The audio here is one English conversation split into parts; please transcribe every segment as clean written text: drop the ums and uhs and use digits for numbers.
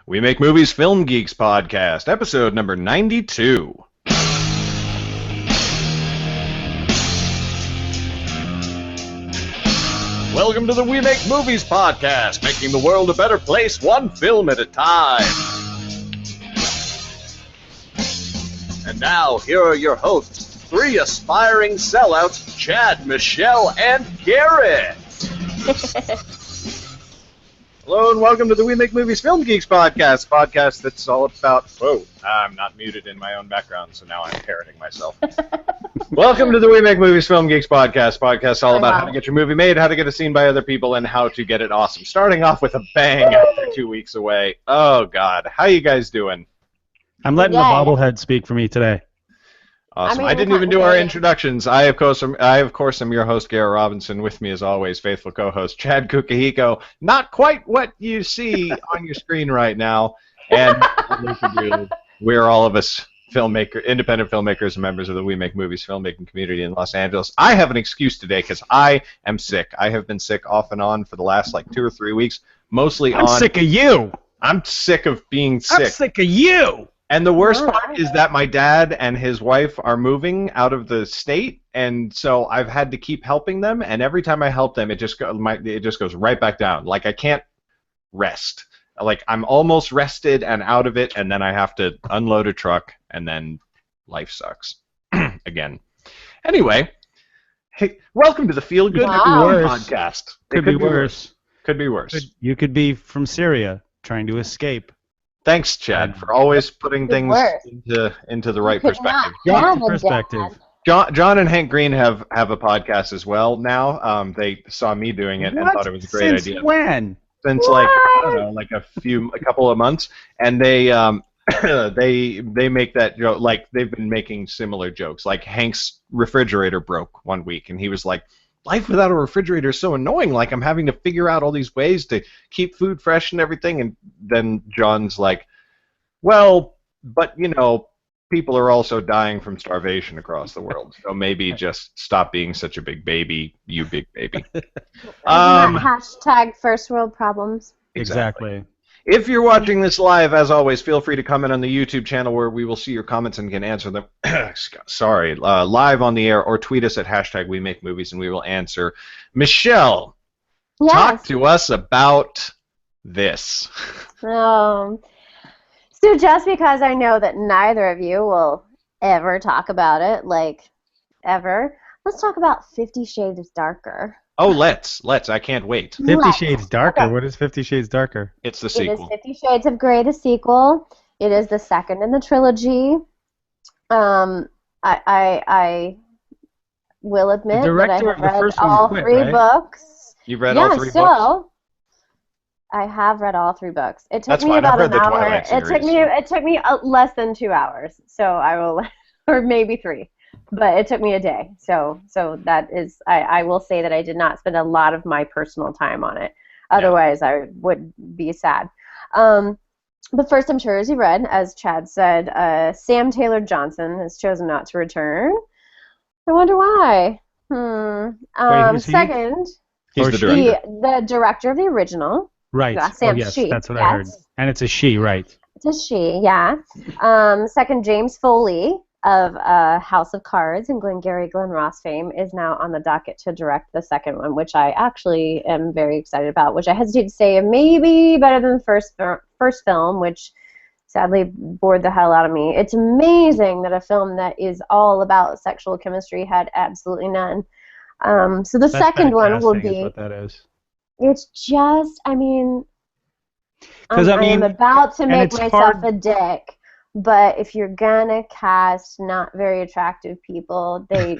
We Make Movies Film Geeks podcast, episode number 92. Welcome to the We Make Movies podcast, making the world a better place, one film at a time. And now, here are your hosts, three aspiring sellouts, Chad, Michelle, and Garrett. Hello and welcome to the We Make Movies Film Geeks podcast that's all about... Whoa, I'm not muted in my own background, so now I'm parroting myself. Welcome to the We Make Movies Film Geeks podcast all about how to get your movie made, how to get it seen by other people, and how to get it awesome. Starting off with a bang after 2 weeks away. Oh, God. How you guys doing? I'm letting the bobblehead speak for me today. Awesome. I didn't even do our introductions. I, of course, am your host, Garrett Robinson. With me, as always, faithful co-host Chad Kukahiko. Not quite what you see on your screen right now. And we're all of us independent filmmakers and members of the We Make Movies filmmaking community in Los Angeles. I have an excuse today because I am sick. I have been sick off and on for the last 2 or 3 weeks. I'm sick of you. I'm sick of being sick. I'm sick of you. And the worst part is that my dad and his wife are moving out of the state, and so I've had to keep helping them. And every time I help them, it just goes right back down. Like I can't rest. Like I'm almost rested and out of it, and then I have to unload a truck, and then life sucks again. Anyway, hey, welcome to the Feel Good podcast. Could be worse. Could be worse. You could be from Syria trying to escape. Thanks, Chad, for always putting things into the right perspective. John and Hank Green have a podcast as well now. They saw me doing it and thought it was a great idea. Since when? Since I don't know, a couple of months, and they they make that joke. Like they've been making similar jokes. Like Hank's refrigerator broke one week, and he was like, life without a refrigerator is so annoying. Like, I'm having to figure out all these ways to keep food fresh and everything. And then John's like, well, but, people are also dying from starvation across the world. So maybe just stop being such a big baby, you big baby. Hashtag first world problems. Exactly. If you're watching this live, as always, feel free to comment on the YouTube channel where we will see your comments and can answer them. Live on the air, or tweet us at hashtag We Make Movies and we will answer. Michelle, talk to us about this. So just because I know that neither of you will ever talk about it, ever, let's talk about 50 Shades Darker. Oh, let's. I can't wait. 50 Shades Darker? Okay. What is 50 Shades Darker? It's the sequel. It is 50 Shades of Grey, the sequel. It is the second in the trilogy. I will admit that I have read all three books. You've read all three books? I have read all three books. It took me about an hour. It took me less than 2 hours. So I will, or maybe 3. But it took me a day, so that is, I will say that I did not spend a lot of my personal time on it. Otherwise, I would be sad. But first, I'm sure, as you read, as Chad said, Sam Taylor Johnson has chosen not to return. I wonder why. Wait, second, he's the director of the original. Right. Yes, that's what I heard. And it's a she, right? It's a she, yeah. Second, James Foley of House of Cards and Glengarry Glen Ross fame is now on the docket to direct the second one, which I actually am very excited about, which I hesitate to say may be better than the first film, which sadly bored the hell out of me. It's amazing that a film that is all about sexual chemistry had absolutely none. So the second one will be... What that is. It's just, I am about to make myself a dick. But if you're gonna cast not very attractive people, they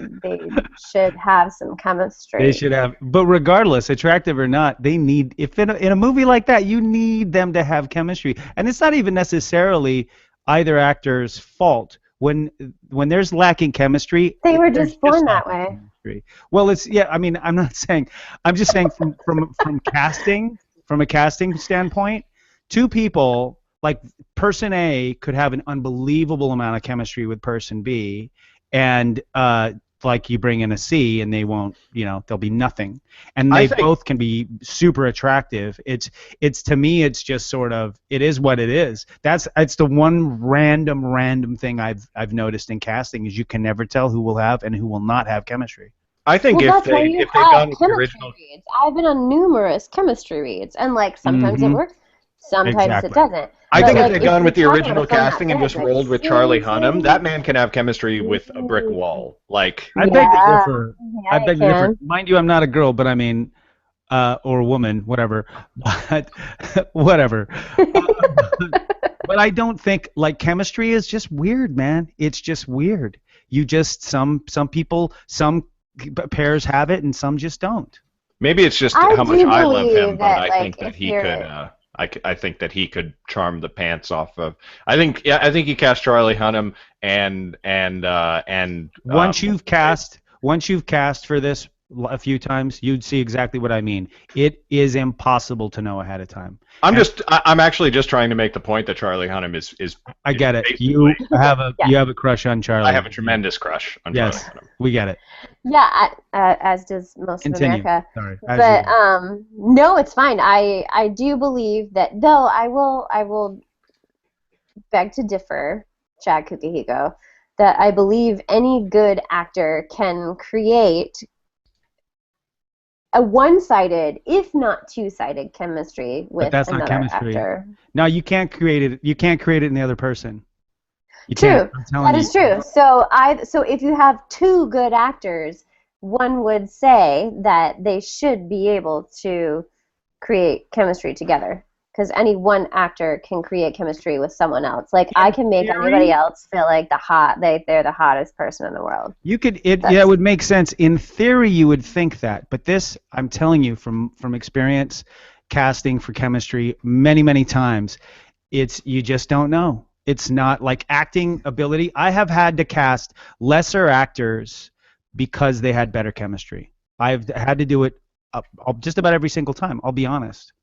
should have some chemistry. They should have, but regardless, attractive or not, they need. If in a movie like that, you need them to have chemistry, and it's not even necessarily either actor's fault. When there's lacking chemistry, they were just born that way. Chemistry. Well, I'm not saying. I'm just saying from casting, from a casting standpoint, two people. Like, person A could have an unbelievable amount of chemistry with person B, and like you bring in a C and they won't, there'll be nothing. And they both can be super attractive. It's to me, it's just sort of, it is what it is. It's the one random thing I've noticed in casting is you can never tell who will have and who will not have chemistry. I think if they've gone with the original reads. I've been on numerous chemistry reads, and like sometimes it works, sometimes it doesn't. I think if they'd gone with the original casting and just rolled with Charlie Hunnam, that man can have chemistry with a brick wall. Like I beg to differ. I beg to differ. Mind you, I'm not a girl, but I mean, or a woman, whatever. But whatever. But I don't think like chemistry is just weird, man. It's just weird. You just some people, some pairs have it and some just don't. Maybe it's just how much I love him, but I think that he could. I think that he could charm the pants off of. I think he cast Charlie Hunnam and once you've cast for this a few times, you'd see exactly what I mean. It is impossible to know ahead of time. I'm actually just trying to make the point that Charlie Hunnam is. I get it. You have a crush on Charlie. I have a tremendous crush on Charlie Hunnam. We get it. Yeah, as does most of America. Sorry. But no, it's fine. I do believe that, though I will beg to differ, Chad Kukihiko, that I believe any good actor can create a one-sided, if not two-sided, chemistry with another actor. No, you can't create it. You can't create it in the other person. True. That is true. So if you have two good actors, one would say that they should be able to create chemistry together. Because any one actor can create chemistry with someone else. Like I can make anybody else feel like they're the hottest person in the world. It would make sense. In theory, you would think that, but this, I'm telling you from experience, casting for chemistry many times, you just don't know. It's not like acting ability. I have had to cast lesser actors because they had better chemistry. I've had to do it just about every single time. I'll be honest.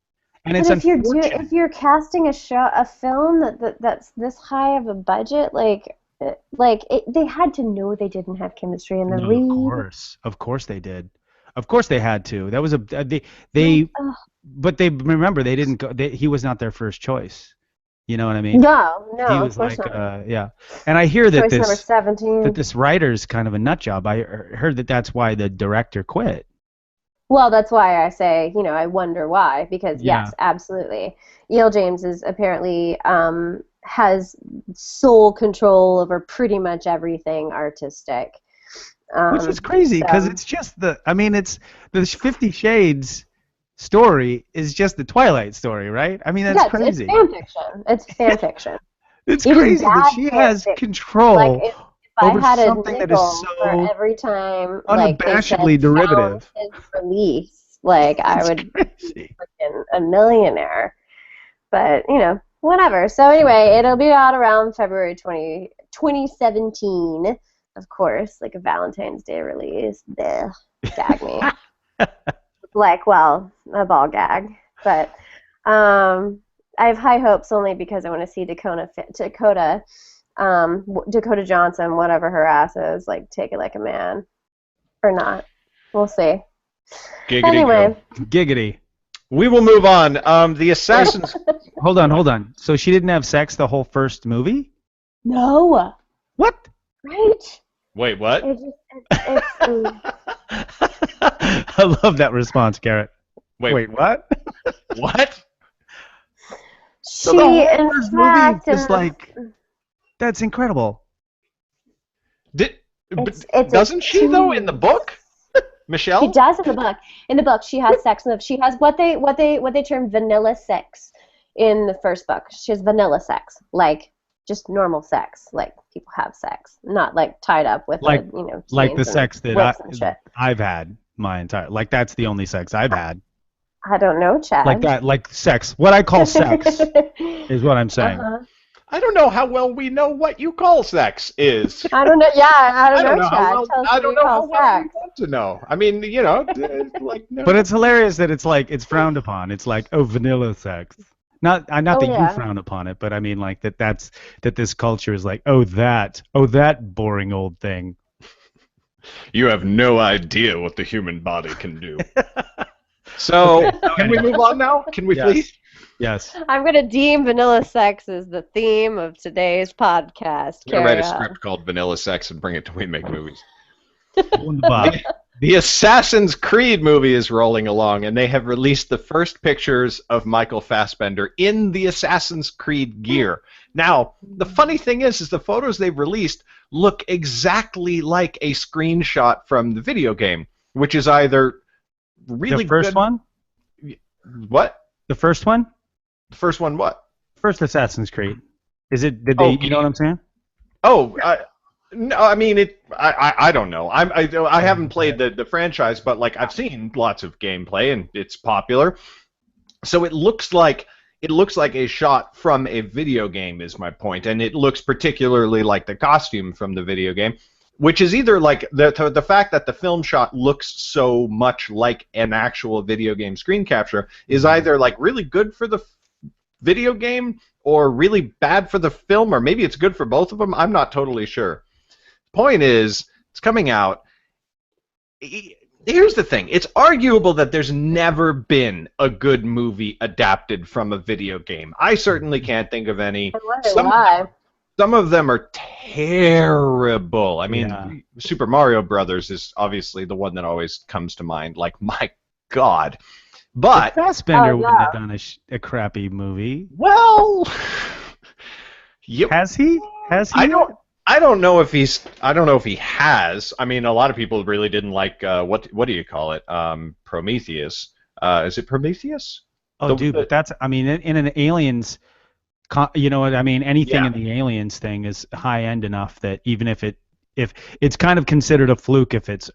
And but if you're casting a film that's this high of a budget, they had to know they didn't have chemistry in the read. Of course they did. Of course they had to. That was but they remember they didn't go. He was not their first choice. You know what I mean? No, he was of course not. Yeah. And I hear that number 17. That this writer's kind of a nut job. I heard that's why the director quit. Well, that's why I say, I wonder why, because yes, absolutely. E.L. James is apparently has sole control over pretty much everything artistic. Which is crazy, because it's just it's the 50 Shades story is just the Twilight story, right? I mean, that's crazy. It's fan fiction. It's fan fiction. It's crazy that she has control over something that is so every time, unabashedly derivative. Release, I would be freaking a millionaire. But, whatever. So anyway, it'll be out around February 2017, of course, like a Valentine's Day release. Gag me. A ball gag. But I have high hopes only because I want to see Dakota Johnson, whatever her ass is, take it like a man. Or not. We'll see. Giggity. Anyway. Giggity. We will move on. The Assassins... Hold on. So she didn't have sex the whole first movie? No. What? Right? Wait, what? I love that response, Garrett. Wait, what? What? So the whole first movie is that's incredible. Doesn't she though in the book, Michelle? She does in the book. In the book, she has sex. She has what they term vanilla sex in the first book. She has vanilla sex, just normal sex, people have sex, not tied up with the sex that I've had my entire that's the only sex I've had. I don't know, Chad. Like sex. What I call sex is what I'm saying. Uh-huh. I don't know how well we know what you call sex is. I don't know. Yeah, I don't know, Chad. I don't know how well you want to know. I mean, no. But it's hilarious that it's frowned upon. It's vanilla sex. Not that you frown upon it, but I mean that this culture is that boring old thing. You have no idea what the human body can do. So, can we move on now? Can we please? Yes. I'm going to deem vanilla sex as the theme of today's podcast. I'm going to write a script called Vanilla Sex and bring it to We Make Movies. The Assassin's Creed movie is rolling along, and they have released the first pictures of Michael Fassbender in the Assassin's Creed gear. Now, the funny thing is the photos they've released look exactly like a screenshot from the video game, which is either really the first good. one? What? The first one? The first one what? First Assassin's Creed. Is it? Did they? You know what I'm saying? Oh, no. I mean, I don't know. I haven't played the franchise, but like I've seen lots of gameplay and it's popular. So it looks like a shot from a video game is my point, and it looks particularly like the costume from the video game, which is either like the fact that the film shot looks so much like an actual video game screen capture is either like really good for the video game or really bad for the film, or maybe it's good for both of them. I'm not totally sure. Point is, it's coming out. Here's the thing. It's arguable that there's never been a good movie adapted from a video game. I certainly can't think of any. I wonder why. Some of them are terrible. I mean, Super Mario Brothers is obviously the one that always comes to mind. Like, my God. But Fassbender wouldn't have done a crappy movie. Well, has he? Has he? I don't know if he has. I mean, a lot of people really didn't like what do you call it? Prometheus. Is it Prometheus? Oh, but that's. I mean, in an Aliens, you know what I mean? Anything in the Aliens thing is high end enough that even if it's kind of considered a fluke if it's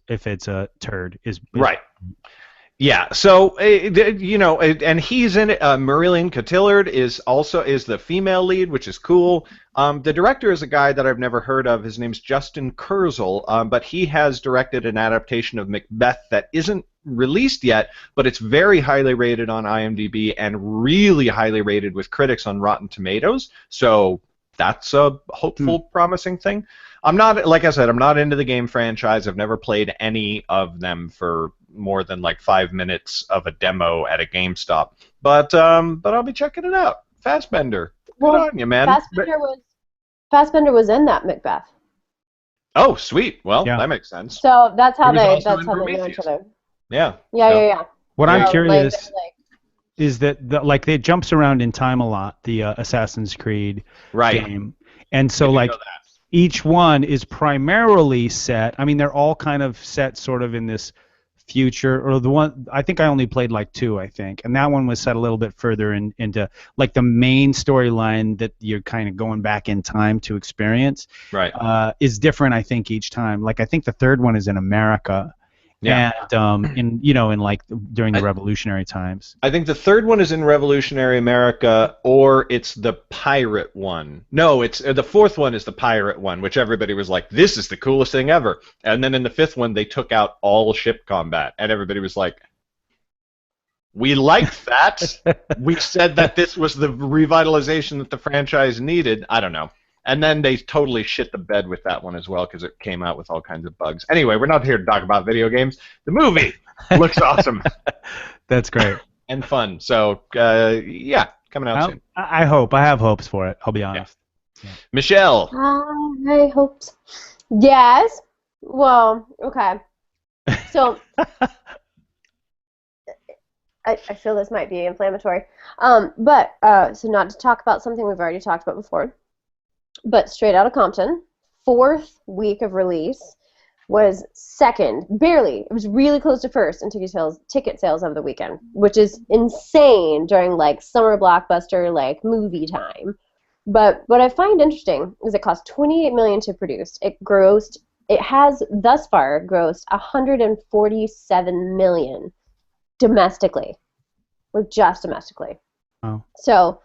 a turd is right. Yeah, so and he's in it. Marilyn Cotillard is the female lead, which is cool. The director is a guy that I've never heard of. His name's Justin Kurzel, but he has directed an adaptation of Macbeth that isn't released yet, but it's very highly rated on IMDb and really highly rated with critics on Rotten Tomatoes. So that's a hopeful, promising thing. I'm not, like I said, I'm not into the game franchise. I've never played any of them for more than like 5 minutes of a demo at a GameStop. But I'll be checking it out. Fassbender. Good on you, man. Fassbender was in that Macbeth. Oh, sweet. Well, that makes sense. So that's how they know each other. Yeah. Yeah. What I'm curious is that it jumps around in time a lot, the Assassin's Creed game. And so each one is primarily set. I mean, they're all kind of set sort of in this future, or the one I think I only played like 2, I think, and that one was set a little bit further into like the main storyline that you're kind of going back in time to experience. Right. Is different, I think, each time. Like I think the third one is in America. Yeah. And in like during the revolutionary times. I think the third one is in revolutionary America, or it's the pirate one. No, it's the fourth one is the pirate one, which everybody was like, "This is the coolest thing ever." And then in the fifth one, they took out all ship combat, and everybody was like, "We liked that. We said that this was the revitalization that the franchise needed." I don't know. And then they totally shit the bed with that one as well because it came out with all kinds of bugs. Anyway, we're not here to talk about video games. The movie looks awesome. That's great. And fun. So, coming out soon. I hope. I have hopes for it. I'll be honest. Yeah. Michelle. I hope so. Yes. Well, okay. So, I feel this might be inflammatory. So not to talk about something we've already talked about before. But Straight Outta Compton, 4th week of release, was second, barely. It was really close to first in ticket sales of the weekend, which is insane during like summer blockbuster like movie time. But what I find interesting is it cost $28 million to produce. It has thus far grossed $147 million domestically, just domestically. Oh. So.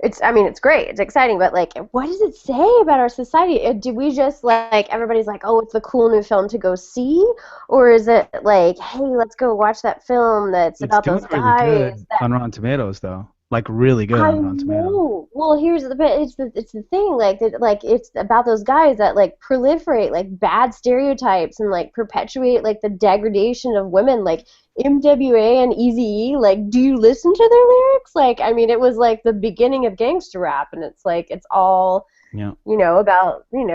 It's great. It's exciting, but like, what does it say about our society? Do we just like everybody's like, oh, it's the cool new film to go see, or is it like, hey, let's go watch that film that's about those guys? Good on Rotten Tomatoes, though. like really good I on Rotten Tomatoes. know. Well, here's the bit. It's the thing. Like it's about those guys that like proliferate like bad stereotypes and like perpetuate like the degradation of women. Like MWA and Eazy-E. Like, do you listen to their lyrics? Like, I mean, it was like the beginning of gangster rap, and it's like it's all about being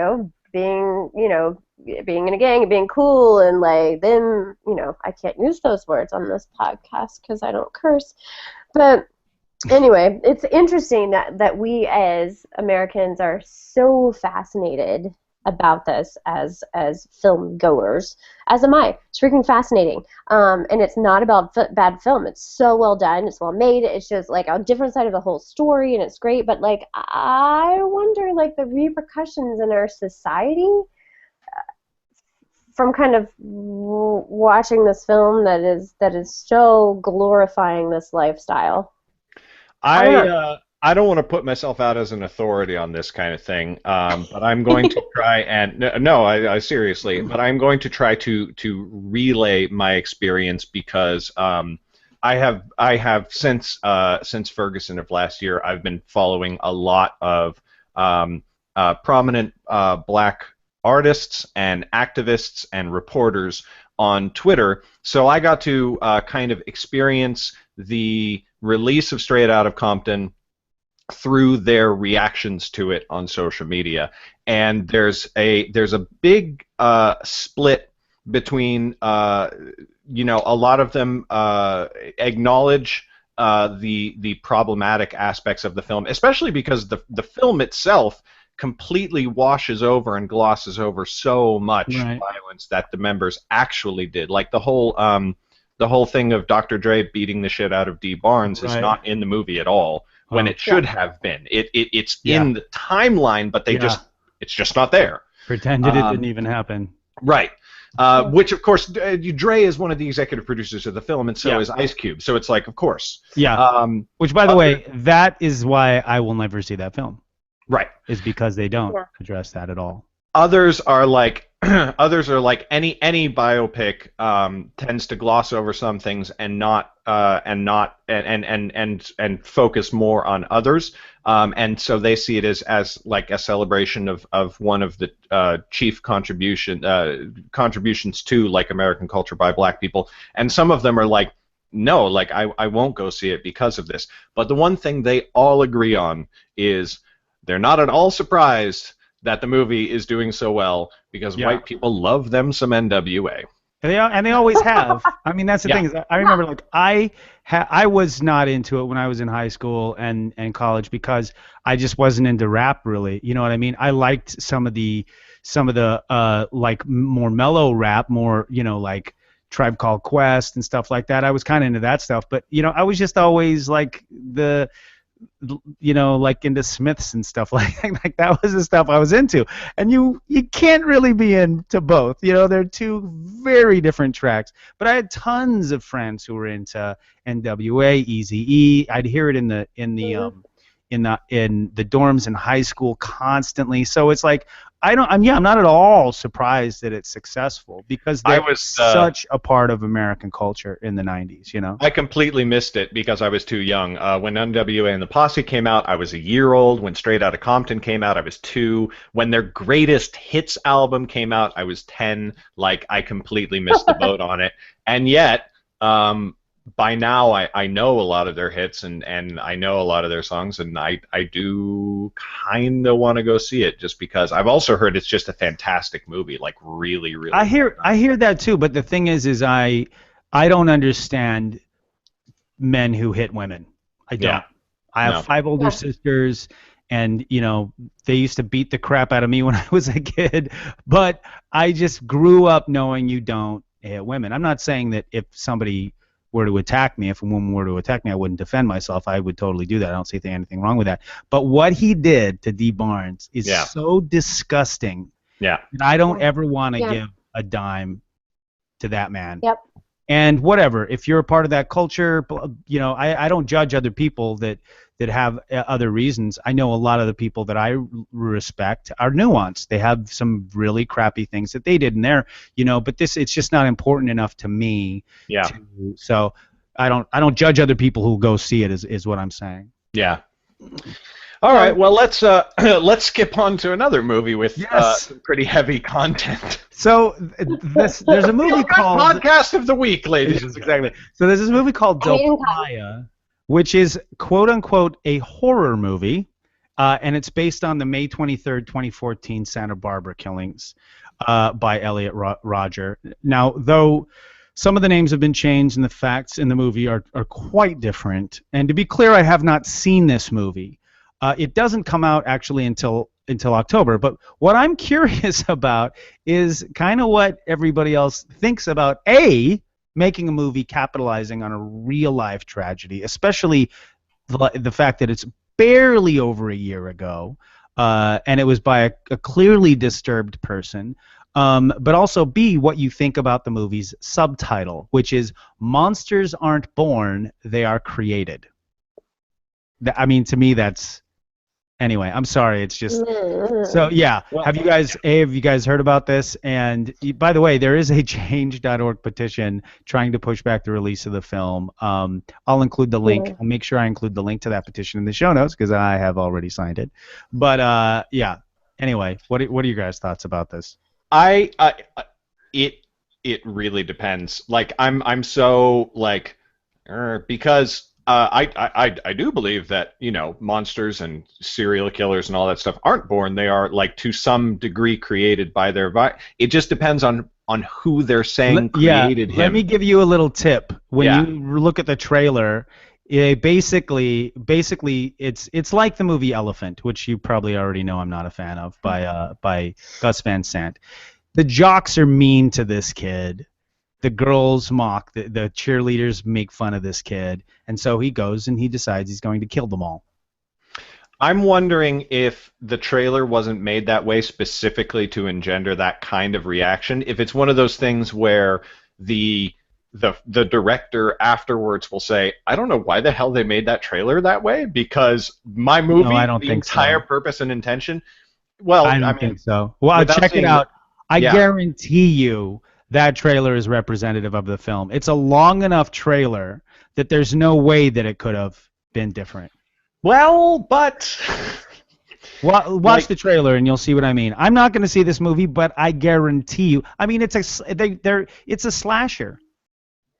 being in a gang and being cool, and like then I can't use those words on this podcast because I don't curse, but. Anyway, it's interesting that we as Americans are so fascinated about this as film goers, as am I. It's freaking fascinating. And it's not about bad film. It's so well done. It's well made. It's just like a different side of the whole story, and it's great. But like, I wonder like the repercussions in our society from kind of watching this film that is so glorifying this lifestyle. I don't want to put myself out as an authority on this kind of thing, but I'm going to try and I seriously, but I'm going to try to relay my experience because I have since Ferguson of last year, I've been following a lot of prominent black artists and activists and reporters on Twitter, so I got to kind of experience the release of Straight Outta Compton through their reactions to it on social media, and there's a big split between a lot of them acknowledge the problematic aspects of the film, especially because the film itself completely washes over and glosses over so much violence that the members actually did, like the whole thing of Dr. Dre beating the shit out of D. Barnes is not in the movie at all, when it should have been. It's in the timeline, but it's just not there. Pretended it didn't even happen. Right. Which, of course, Dre is one of the executive producers of the film, and so is Ice Cube. So it's like, of course. Yeah. Which, by the way, that is why I will never see that film. Right. Is because they don't address that at all. Others are like any biopic tends to gloss over some things and focus more on others, and so they see it as like a celebration of one of the chief contributions to like American culture by black people, and some of them are like, no, like I won't go see it because of this. But the one thing they all agree on is they're not at all surprised that the movie is doing so well because white people love them some NWA. And they always have. I mean, that's the thing. I remember, like, I was not into it when I was in high school and college because I just wasn't into rap, really. You know what I mean? I liked some of the like more mellow rap, more like Tribe Called Quest and stuff like that. I was kind of into that stuff, but I was just always like like into Smiths and stuff like that was the stuff I was into. And you can't really be into both. They're two very different tracks. But I had tons of friends who were into NWA, Eazy-E. I'd hear it in the dorms in high school constantly. So it's like I'm not at all surprised that it's successful because that was such a part of American culture in the 90s, I completely missed it because I was too young. When NWA and the Posse came out, I was a year old. When Straight Outta Compton came out, I was 2. When their Greatest Hits album came out, I was 10. Like, I completely missed the boat on it. And yet, by now I know a lot of their hits and I know a lot of their songs, and I do kind of want to go see it just because I've also heard it's just a fantastic movie, like really, really. I hear that too, but the thing is I don't understand men who hit women. I don't. Yeah. I have 5 older sisters, and they used to beat the crap out of me when I was a kid, but I just grew up knowing you don't hit women. I'm not saying that if somebody were to attack me, if a woman were to attack me, I wouldn't defend myself. I would totally do that. I don't see anything wrong with that. But what he did to D. Barnes is so disgusting. Yeah. And I don't ever want to give a dime to that man. Yep. And whatever, if you're a part of that culture, I don't judge other people that have other reasons. I know a lot of the people that I respect are nuanced. They have some really crappy things that they did in there, but it's just not important enough to me. Yeah. So I don't judge other people who go see it. Is what I'm saying. Yeah. All right. Well, let's let's skip on to another movie with some pretty heavy content. So there's a movie called Podcast of the Week, ladies and gentlemen. Exactly. So there's this movie called Playa, which is quote unquote a horror movie, and it's based on the May 23rd, 2014 Santa Barbara killings by Elliot Rodger. Now, though some of the names have been changed and the facts in the movie are quite different, and to be clear, I have not seen this movie. It doesn't come out actually until October, but what I'm curious about is kind of what everybody else thinks about making a movie capitalizing on a real life tragedy, especially the fact that it's barely over a year ago, and it was by a clearly disturbed person. But also B, what you think about the movie's subtitle, which is "Monsters Aren't Born, They Are Created." I mean, to me, that's... Anyway, I'm sorry. It's just so yeah. Well, have you guys heard about this? And by the way, there is a change.org petition trying to push back the release of the film. I'll include the link. I'll make sure I include the link to that petition in the show notes because I have already signed it. But yeah. Anyway, what are your guys' thoughts about this? It really depends. Like I'm so like because. I do believe that, you know, monsters and serial killers and all that stuff aren't born. They are, like, to some degree created by their... It just depends on who they're saying created him. Let me give you a little tip. When you look at the trailer, basically it's like the movie Elephant, which you probably already know I'm not a fan of, by Gus Van Sant. The jocks are mean to this kid. The girls mock, the cheerleaders make fun of this kid, and so he goes and he decides he's going to kill them all. I'm wondering if the trailer wasn't made that way specifically to engender that kind of reaction. If it's one of those things where the director afterwards will say, I don't know why the hell they made that trailer that way, because my movie, the entire purpose and intention... Well, I don't think so. Well, check it out. I guarantee you that trailer is representative of the film. It's a long enough trailer that there's no way that it could have been different. Well, but... Watch the trailer and you'll see what I mean. I'm not going to see this movie, but I guarantee you... I mean, it's a slasher.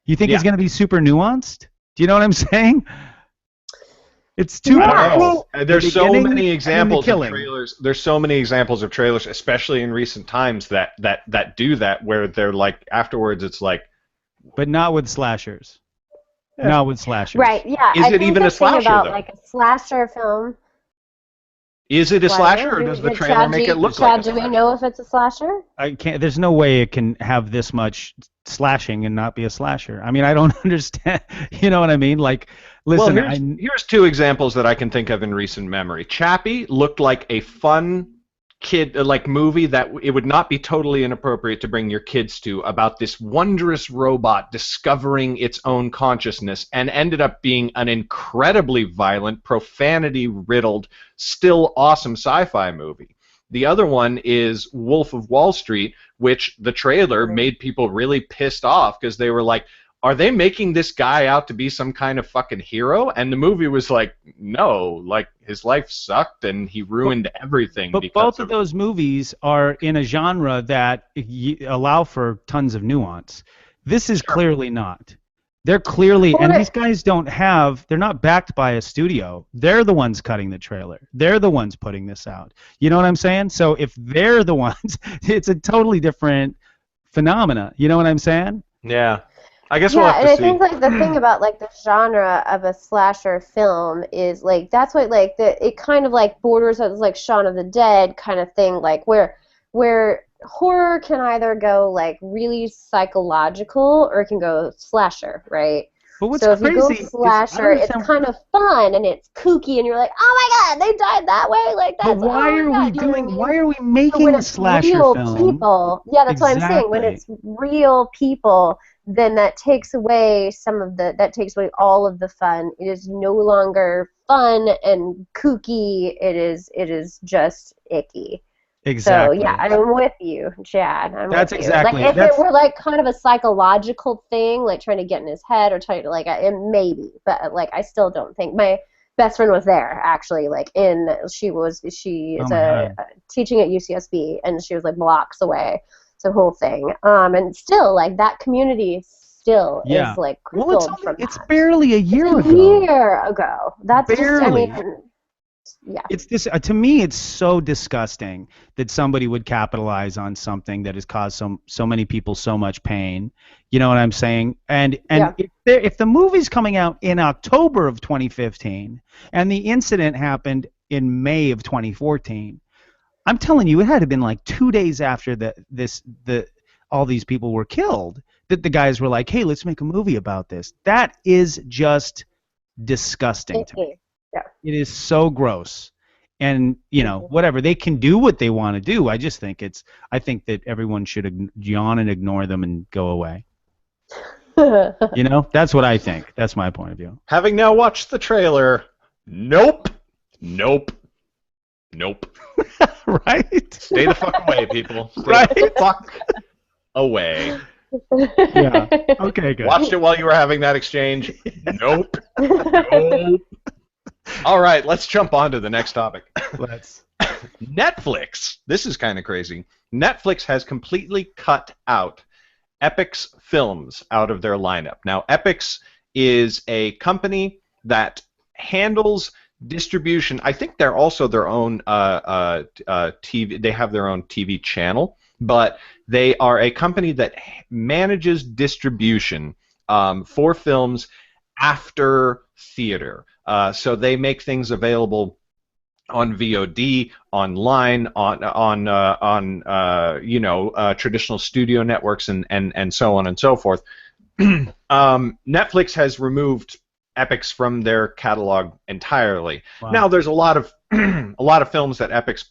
You think it's going to be super nuanced? Do you know what I'm saying? It's too much. There's so many examples of trailers. There's so many examples of trailers, especially in recent times, that do that, where they're like afterwards. It's like, but not with slashers. Yeah. Not with slashers. Right? Yeah. Is it even a slasher though? Like a slasher film. Is it a slasher, or does the trailer make it look like a slasher? Do we know if it's a slasher? I can't. There's no way it can have this much slashing and not be a slasher. I mean, I don't understand. You know what I mean? Like, listen. Well, here's two examples that I can think of in recent memory. Chappie looked like a fun kid movie that it would not be totally inappropriate to bring your kids to, about this wondrous robot discovering its own consciousness, and ended up being an incredibly violent, profanity-riddled, still awesome sci-fi movie. The other one is Wolf of Wall Street, which the trailer made people really pissed off because they were like, are they making this guy out to be some kind of fucking hero? And the movie was like, no, like his life sucked and he ruined everything. But both of those movies are in a genre that allow for tons of nuance. This is clearly not. They're clearly, and these guys they're not backed by a studio. They're the ones cutting the trailer. They're the ones putting this out. You know what I'm saying? So if they're the ones, it's a totally different phenomena. You know what I'm saying? Yeah. I guess we'll have to see. I think like the thing about like the genre of a slasher film is like that's what like it kind of like borders as like Shaun of the Dead kind of thing, like where horror can either go like really psychological or it can go slasher, right? But what's so if crazy you go slasher, it's kind of fun and it's kooky and you're like, oh my god, they died that way, like that's. But why are we making a slasher film? People, yeah, that's what I'm saying. When it's real people, then that takes away all of the fun. It is no longer fun and kooky. It is just icky. Exactly. So yeah, I'm with you, Chad. That's with you. exactly. Like if it were like kind of a psychological thing, like trying to get in his head or trying to like maybe, but like I still don't think my best friend was there actually. Like she is teaching at UCSB and she was like blocks away. It's a whole thing. And still like that community still is like crippled from that. It's barely a year ago. A year ago. That's barely. just, I mean, yeah. It's this to me. It's so disgusting that somebody would capitalize on something that has caused so many people so much pain. You know what I'm saying? And if the movie's coming out in October of 2015 and the incident happened in May of 2014, I'm telling you, it had to have been like 2 days after all these people were killed that the guys were like, "Hey, let's make a movie about this." That is just disgusting to me. Yeah. It is so gross. And, whatever, they can do what they want to do. I just think that everyone should yawn and ignore them and go away. That's what I think. That's my point of view. Having now watched the trailer, nope. Right? Stay the fuck away, people. Stay the fuck away. Yeah. Okay, good. Watched it while you were having that exchange. Nope. All right, let's jump on to the next topic. Let's. Netflix. This is kind of crazy. Netflix has completely cut out Epix films out of their lineup. Now, Epix is a company that handles distribution. I think they're also their own TV. They have their own TV channel, but they are a company that manages distribution for films after theater. So they make things available on VOD, online, on traditional studio networks, and so on and so forth. Netflix has removed Epix from their catalog entirely. Wow. Now there's a lot of films that Epix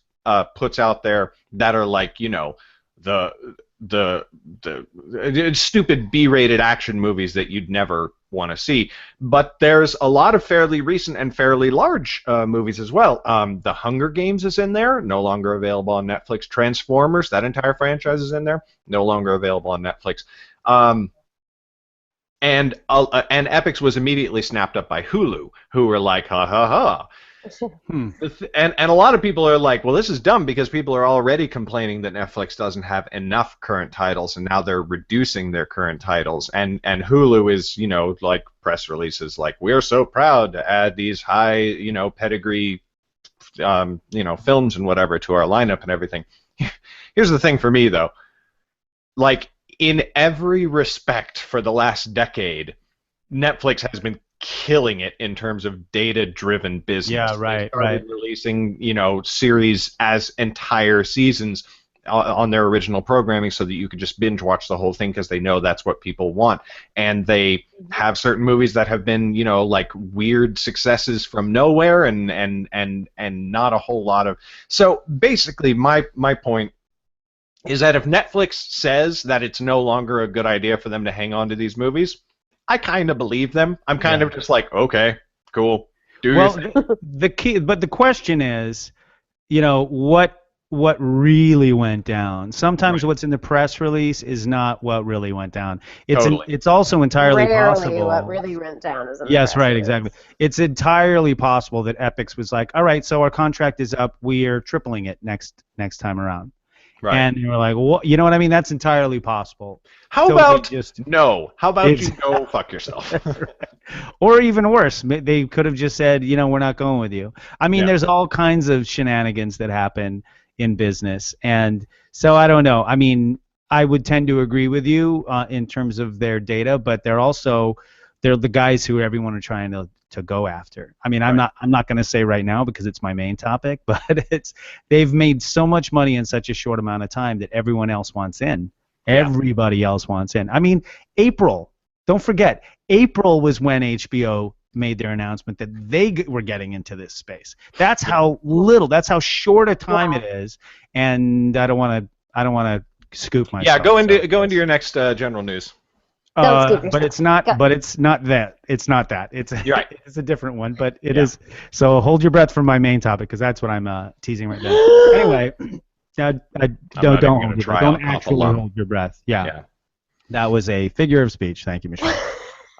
puts out there that are like the stupid B-rated action movies that you'd never want to see, but there's a lot of fairly recent and fairly large movies as well. The Hunger Games is in there, no longer available on Netflix. Transformers, that entire franchise is in there, no longer available on Netflix. And Epix was immediately snapped up by Hulu, who were like, ha ha ha. And a lot of people are like, well, this is dumb because people are already complaining that Netflix doesn't have enough current titles, and now they're reducing their current titles. And Hulu is, like press releases like, we're so proud to add these high, pedigree, films and whatever to our lineup and everything. Here's the thing for me though, like in every respect for the last decade, Netflix has been killing it in terms of data-driven business. Yeah, right. Releasing, series as entire seasons on their original programming so that you could just binge watch the whole thing because they know that's what people want. And they have certain movies that have been, like weird successes from nowhere and not a whole lot of. So basically, my point is that if Netflix says that it's no longer a good idea for them to hang on to these movies, I kind of believe them. I'm kind of just like, okay, cool. The question is, what really went down. Sometimes what's in the press release is not what really went down. It's also entirely possible. What really went down is in the Yes, press right, release. exactly. It's entirely possible that Epix was like, all right, so our contract is up. We are tripling it next time around. Right. And you were like, well, you know what I mean? That's entirely possible. How about you go fuck yourself? Or even worse, they could have just said, we're not going with you. I mean, there's all kinds of shenanigans that happen in business. And so I don't know. I mean, I would tend to agree with you in terms of their data, but they're the guys who everyone are trying to go after. I mean, I'm not going to say right now because it's my main topic, but they've made so much money in such a short amount of time that everyone else wants in. Everybody else wants in. I mean, don't forget, April was when HBO made their announcement that they were getting into this space. That's how short a time it is, and I don't want to scoop myself. Yeah, go into your next general news. But it's not that. It's not that. You're right. It's a different one, but it is. So hold your breath for my main topic because that's what I'm teasing right now. Anyway, don't not even hold gonna your try. breath. I'll Don't cough actually alone. hold your breath. Yeah. Yeah. That was a figure of speech. Thank you, Michelle.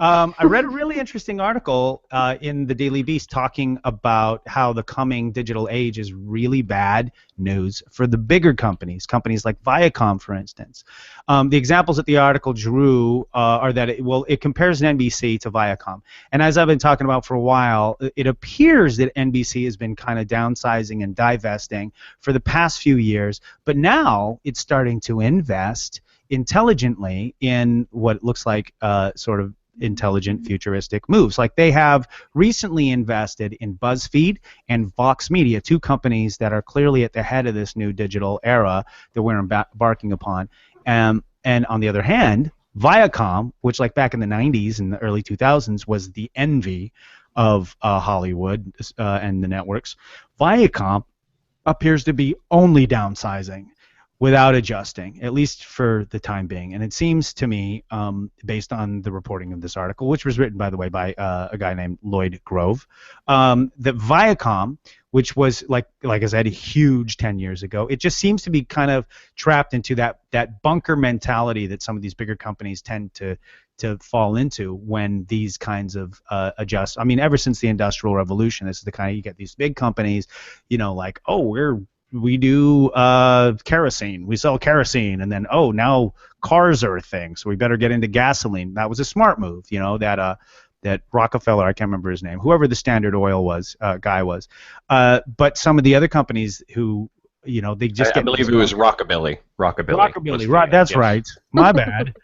I read a really interesting article in the Daily Beast talking about how the coming digital age is really bad news for the bigger companies like Viacom, for instance. The examples that the article drew are that it compares NBC to Viacom. And as I've been talking about for a while, it appears that NBC has been kind of downsizing and divesting for the past few years, but now it's starting to invest intelligently in what looks like sort of intelligent futuristic moves. Like they have recently invested in BuzzFeed and Vox Media, two companies that are clearly at the head of this new digital era that we're embarking upon. And on the other hand, Viacom, which like back in the 90s and the early 2000s was the envy of Hollywood and the networks, Viacom appears to be only downsizing without adjusting, at least for the time being. And it seems to me, based on the reporting of this article, which was written, by the way, by a guy named Lloyd Grove, that Viacom, which was, like I said, huge 10 years ago, it just seems to be kind of trapped into that bunker mentality that some of these bigger companies tend to fall into when these kinds of adjust. I mean, ever since the Industrial Revolution, this is the kind of, you get these big companies, like, oh, we do kerosene. We sell kerosene, and then now cars are a thing, so we better get into gasoline. That was a smart move, that Rockefeller, I can't remember his name, whoever the Standard Oil guy was. But some of the other companies who, they just I believe it was Rockabilly. Rockabilly. That's right. My bad.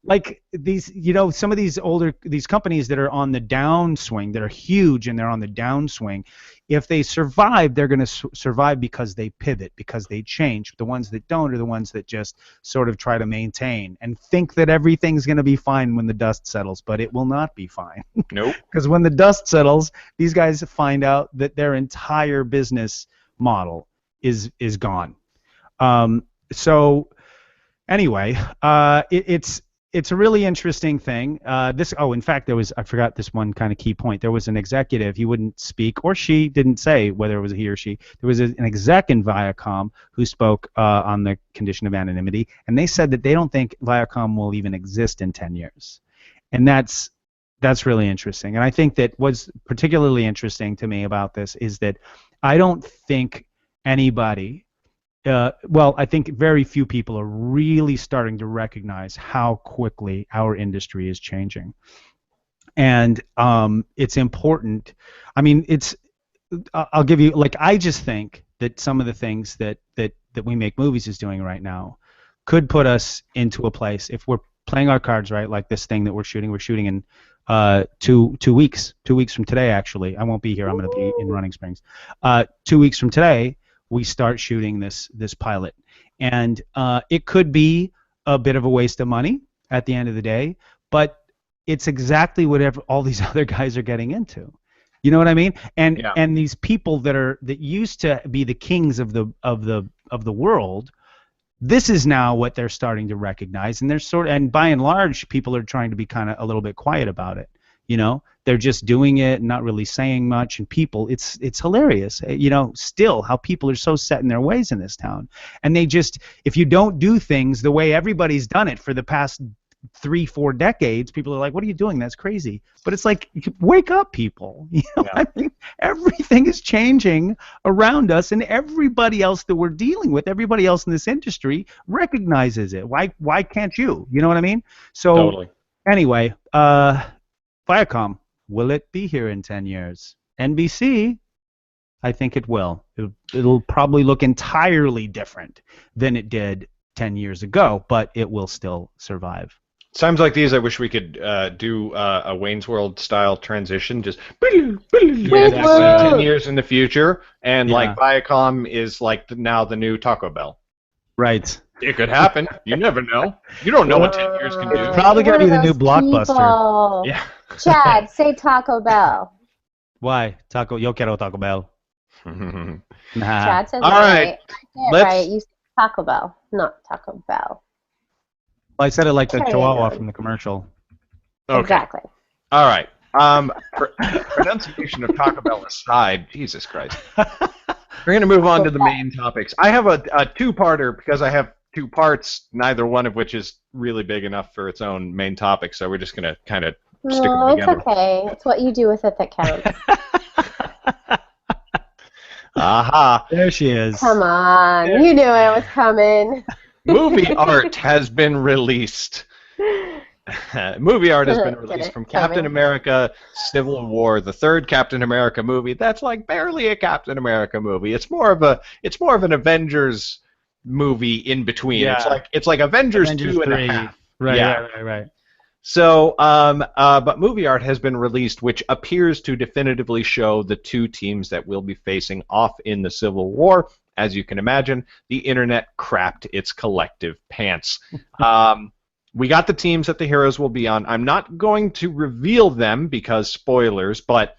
Like these, some of these companies that are on the downswing, that are huge and they're on the downswing, if they survive, they're going to survive because they pivot, because they change. The ones that don't are the ones that just sort of try to maintain and think that everything's going to be fine when the dust settles, but it will not be fine. Nope. Because when the dust settles, these guys find out that their entire business model is gone. So anyway, it's a really interesting thing. In fact, I forgot this one kind of key point. There was an executive, he wouldn't speak, or she didn't say whether it was a he or she. There was an exec in Viacom who spoke on the condition of anonymity, and they said that they don't think Viacom will even exist in 10 years. And that's really interesting. And I think that what's particularly interesting to me about this is that I don't think anybody, I think very few people are really starting to recognize how quickly our industry is changing. And it's important. I mean, I'll give you, I just think that some of the things that We Make Movies is doing right now could put us into a place, if we're playing our cards right, like this thing that we're shooting in 2 weeks. 2 weeks from today, actually. I won't be here. I'm going to be in Running Springs. 2 weeks from today, we start shooting this pilot. And it could be a bit of a waste of money at the end of the day, but it's exactly whatever all these other guys are getting into. You know what I mean? And these people that used to be the kings of the world, this is now what they're starting to recognize, and and by and large, people are trying to be kind of a little bit quiet about it. They're just doing it and not really saying much, and people, it's hilarious, still how people are so set in their ways in this town. And if you don't do things the way everybody's done it for the past 3-4 decades, people are like, what are you doing? That's crazy. But it's like, wake up, people. I mean, everything is changing around us, and everybody else that we're dealing with, everybody else in this industry recognizes it. Why can't you? You know what I mean? So totally. Anyway, Viacom, will it be here in 10 years? NBC, I think it will. It'll probably look entirely different than it did 10 years ago, but it will still survive. Sounds like these. I wish we could do a Wayne's World style transition, just 10 years in the future, and like Viacom is like now the new Taco Bell. Right. It could happen. You never know. You don't know what 10 years can do. It's probably going to be the new Blockbuster. Yeah. Chad, say Taco Bell. Why? Yo quiero Taco Bell. Nah. Chad says all right. Right. You say Taco Bell, not Taco Bell. Well, I said it like the Chihuahua from the commercial. Okay. Exactly. All right. Pronunciation of Taco Bell aside, Jesus Christ. We're going to move on to the main topics. I have a two-parter because I have two parts, neither one of which is really big enough for its own main topic, so we're just going to kind of stick them together. It's okay. It's what you do with it that counts. Aha. There she is. Come on. You knew it was coming. Movie art has been released. Movie art has been released from Captain America Civil War, the third Captain America movie. That's like barely a Captain America movie. It's more of an Avengers movie in between. Yeah. It's like Avengers 2.5. Right. So, but movie art has been released, which appears to definitively show the two teams that will be facing off in the Civil War. As you can imagine, the internet crapped its collective pants. We got the teams that the heroes will be on. I'm not going to reveal them because spoilers, but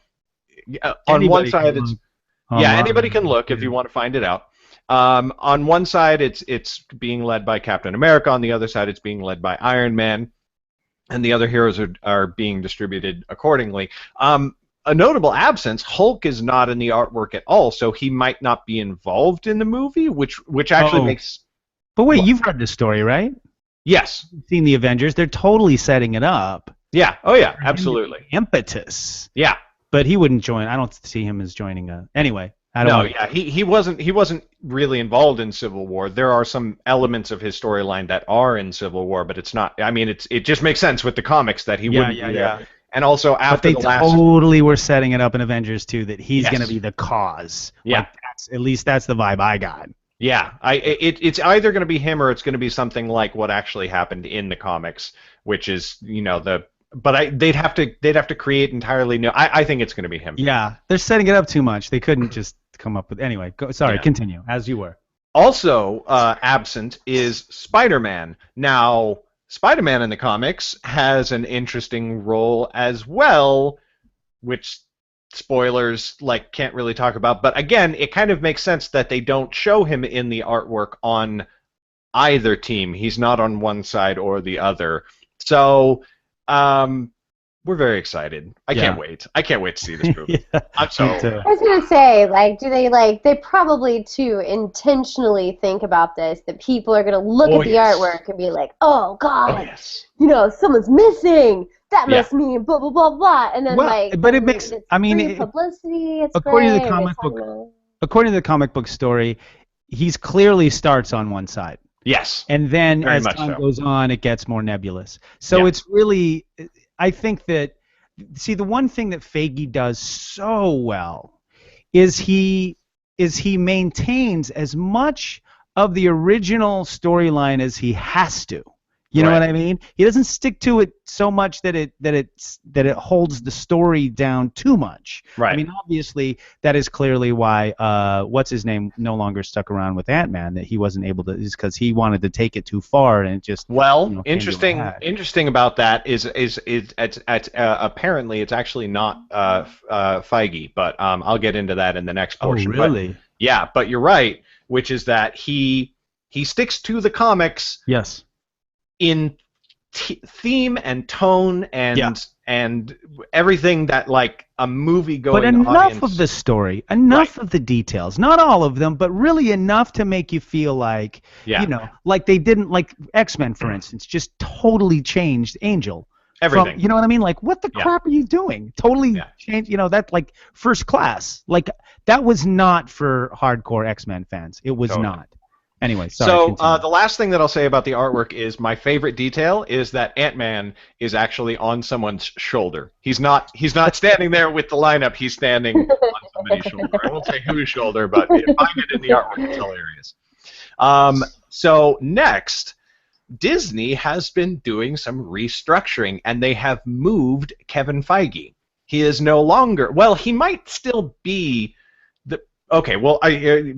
on one side it's anybody can look if you want to find it out. On one side it's being led by Captain America, on the other side it's being led by Iron Man, and the other heroes are being distributed accordingly. A notable absence, Hulk is not in the artwork at all, so he might not be involved in the movie, which actually makes... But wait, you've read this story, right? Yes. You've seen the Avengers. They're totally setting it up. Yeah. Oh, yeah. Absolutely. Impetus. Yeah. But he wouldn't join. I don't see him as joining a... Anyway. He wasn't really involved in Civil War. There are some elements of his storyline that are in Civil War, but it's not... I mean, it just makes sense with the comics that he wouldn't be there. Yeah. And also after the last... But they totally were setting it up in Avengers 2 that he's going to be the cause. Yeah. Like, at least that's the vibe I got. Yeah, it's either going to be him or it's going to be something like what actually happened in the comics, which is they'd have to create entirely new. I think it's going to be him. Yeah, they're setting it up too much. They couldn't just come up with anyway. Continue as you were. Also absent is Spider-Man. Now, Spider-Man in the comics has an interesting role as well, which. Spoilers, can't really talk about, but again, it kind of makes sense that they don't show him in the artwork on either team. He's not on one side or the other. So, we're very excited. I can't wait. I can't wait to see this movie. I was gonna say, do they probably too intentionally think about this, that people are gonna look at the artwork and be like, oh God, someone's missing. That must mean blah blah blah blah, and then but it makes. publicity. It's according great. To the comic book, according to the comic book story, he's clearly starts on one side. Yes. And then as time goes on, it gets more nebulous. So it's really, I think that, see, the one thing that Feige does so well is he maintains as much of the original storyline as he has to. You know what I mean? He doesn't stick to it so much that it holds the story down too much. Right. I mean, obviously, that is clearly why what's his name no longer stuck around with Ant-Man. That he wasn't able to, is because he wanted to take it too far, and it just interesting about that is it's apparently it's actually not Feige, but I'll get into that in the next portion. Oh, really? But, yeah, but you're right, which is that he sticks to the comics. Yes. In theme and tone and everything that a movie going audience. But enough of the story, enough of the details, not all of them, but really enough to make you feel like like they didn't, like X-Men for instance, just totally changed Angel. Everything. You know what I mean? Like, what the crap are you doing? Totally changed. That's like First Class. Like, that was not for hardcore X-Men fans. It was not. Anyway, sorry. So the last thing that I'll say about the artwork is my favorite detail is that Ant-Man is actually on someone's shoulder. He's not standing there with the lineup. He's standing on somebody's shoulder. I won't say whose shoulder, but if I get in the artwork, it's hilarious. So next, Disney has been doing some restructuring, and they have moved Kevin Feige. He is no longer. Well, he might still be. Okay, well,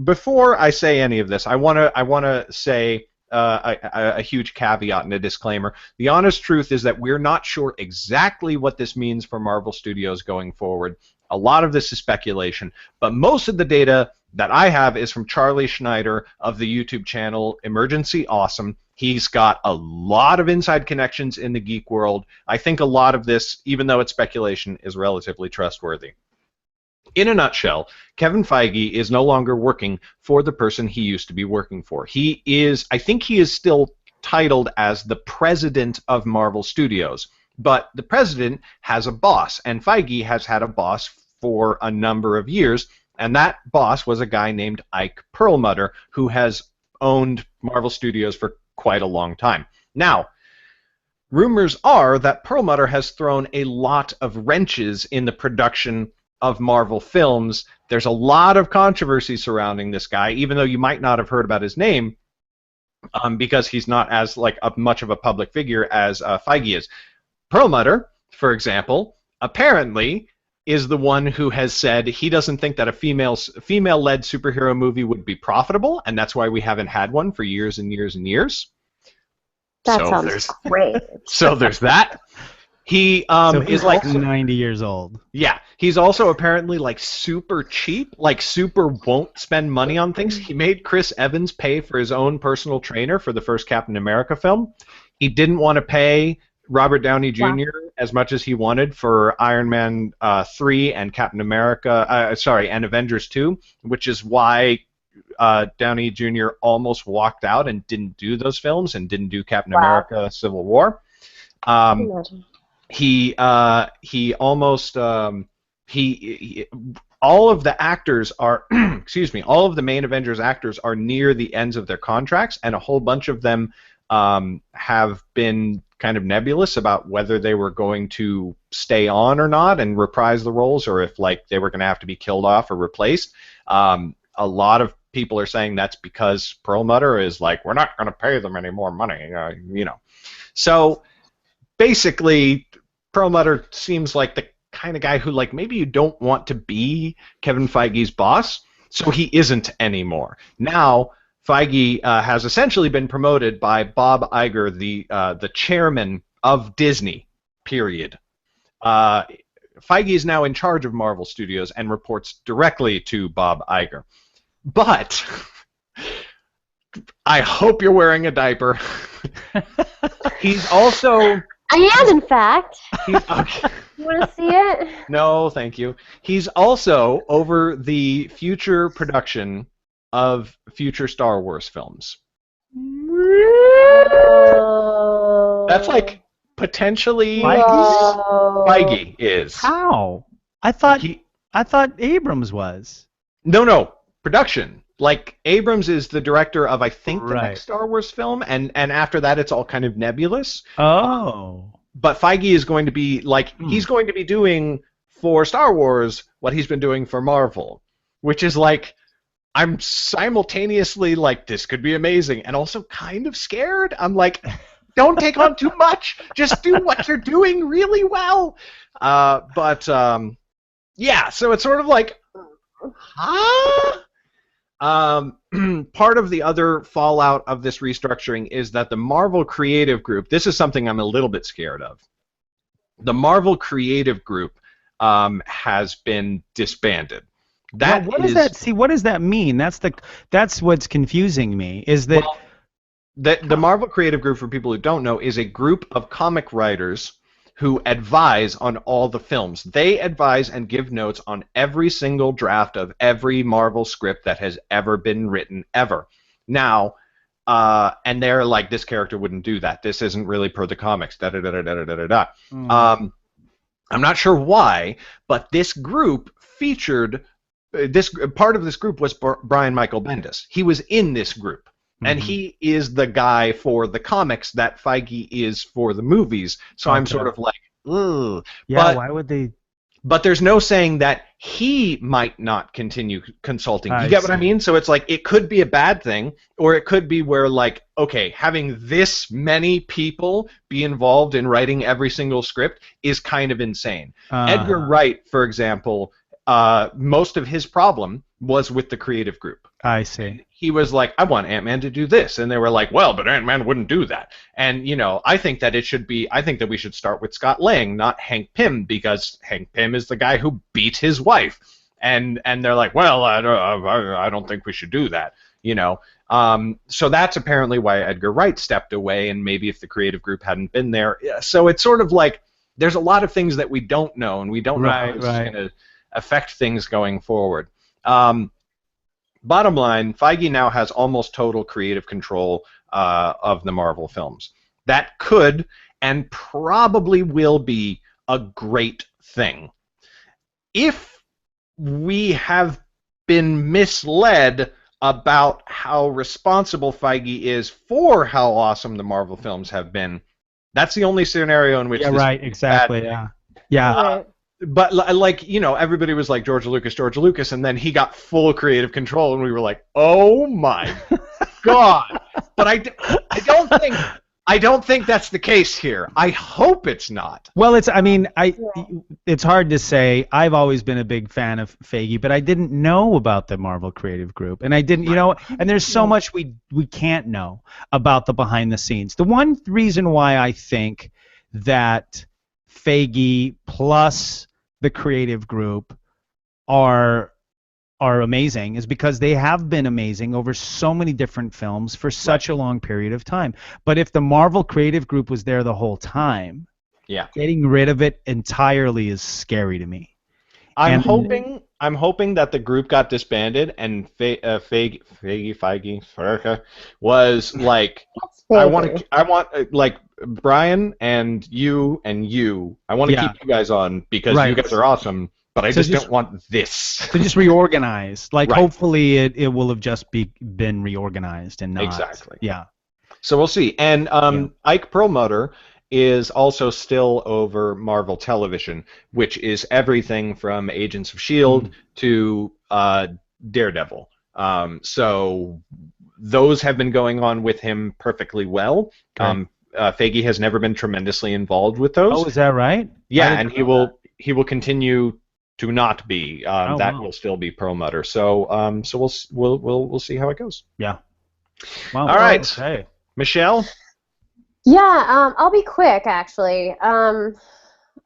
before I say any of this, I want to say a huge caveat and a disclaimer. The honest truth is that we're not sure exactly what this means for Marvel Studios going forward. A lot of this is speculation, but most of the data that I have is from Charlie Schneider of the YouTube channel Emergency Awesome. He's got a lot of inside connections in the geek world. I think a lot of this, even though it's speculation, is relatively trustworthy. In a nutshell, Kevin Feige is no longer working for the person he used to be working for. I think he is still titled as the president of Marvel Studios, but the president has a boss, and Feige has had a boss for a number of years, and that boss was a guy named Ike Perlmutter, who has owned Marvel Studios for quite a long time. Now, rumors are that Perlmutter has thrown a lot of wrenches in the production of Marvel films. There's a lot of controversy surrounding this guy, even though you might not have heard about his name, because he's not as much of a public figure as Feige is. Perlmutter, for example, apparently is the one who has said he doesn't think that a female-led superhero movie would be profitable, and that's why we haven't had one for years and years and years. That sounds great. So there's that. He is like 90 years old. Yeah, he's also apparently super cheap, super won't spend money on things. He made Chris Evans pay for his own personal trainer for the first Captain America film. He didn't want to pay Robert Downey Jr. as much as he wanted for Iron Man 3 and Captain America, and Avengers 2, which is why Downey Jr. almost walked out and didn't do those films and didn't do Captain America Civil War. He almost all of the actors are all of the main Avengers actors are near the ends of their contracts, and a whole bunch of them have been kind of nebulous about whether they were going to stay on or not and reprise the roles, or if they were going to have to be killed off or replaced. A lot of people are saying that's because Perlmutter is we're not going to pay them any more money, So basically, Perlmutter seems like the kind of guy who maybe you don't want to be Kevin Feige's boss, so he isn't anymore. Now Feige has essentially been promoted by Bob Iger, the chairman of Disney. Period. Feige is now in charge of Marvel Studios and reports directly to Bob Iger. But I hope you're wearing a diaper. He's also. I am, in fact. Okay. You want to see it? No, thank you. He's also over the future production of future Star Wars films. Whoa. That's potentially Feige is. How? I thought Abrams was. No, production. Abrams is the director of, I think, the next Star Wars film, and after that it's all kind of nebulous. Oh. But Feige is going to be, he's going to be doing for Star Wars what he's been doing for Marvel, which is I'm simultaneously this could be amazing, and also kind of scared. I'm don't take on too much. Just do what you're doing really well. Yeah, so it's sort of huh? Part of the other fallout of this restructuring is that the Marvel Creative Group, this is something I'm a little bit scared of. The Marvel Creative Group has been disbanded. What does that? See, what does that mean? That's what's confusing me. Is that the Marvel Creative Group, for people who don't know, is a group of comic writers who advise on all the films. They advise and give notes on every single draft of every Marvel script that has ever been written, ever. Now, and they're this character wouldn't do that. This isn't really per the comics. Da-da-da-da-da-da-da-da. I'm not sure why, but this group featured, part of this group was Brian Michael Bendis. He was in this group. And he is the guy for the comics that Feige is for the movies. So I'm sort of ugh. Yeah, why would they? But there's no saying that he might not continue consulting. You get what I mean? So it's it could be a bad thing, or it could be where okay, having this many people be involved in writing every single script is kind of insane. Edgar Wright, for example, most of his problem was with the creative group. I see. He was I want Ant-Man to do this, and they were well, but Ant-Man wouldn't do that. And I think that I think that we should start with Scott Lang, not Hank Pym, because Hank Pym is the guy who beat his wife. And they're well, I don't think we should do that. So that's apparently why Edgar Wright stepped away, and maybe if the creative group hadn't been there. So it's sort of there's a lot of things that we don't know, and we don't know how this is going to affect things going forward. Bottom line, Feige now has almost total creative control of the Marvel films. That could and probably will be a great thing. If we have been misled about how responsible Feige is for how awesome the Marvel films have been, that's the only scenario in which this right, exactly, Right. But like, you know, everybody was like George Lucas, and then he got full creative control, and we were like, oh my god! But I don't think that's the case here. I hope it's not. Well, it's hard to say. I've always been a big fan of Feige, but I didn't know about the Marvel Creative Group, and I didn't, you know, and there's so much we can't know about the behind the scenes. The one reason why I think that Feige plus the creative group are amazing is because they have been amazing over so many different films for such a long period of time. But if the Marvel Creative Group was there the whole time, getting rid of it entirely is scary to me. I'm hoping that the group got disbanded and Feige was like, I want like Brian and you. I want to keep you guys on because you guys are awesome. But I just don't want this. To just reorganize. Like, hopefully it will have just been reorganized and not. Exactly. Yeah. So we'll see. And Ike Perlmutter is also still over Marvel Television, which is everything from Agents of S.H.I.E.L.D. to Daredevil. So those have been going on with him perfectly well. Feige has never been tremendously involved with those. Oh, is that right? Yeah, and he will continue to not be. Will still be Perlmutter. So we'll see how it goes. Yeah. Wow. All right. Okay. Michelle? Yeah, I'll be quick actually. And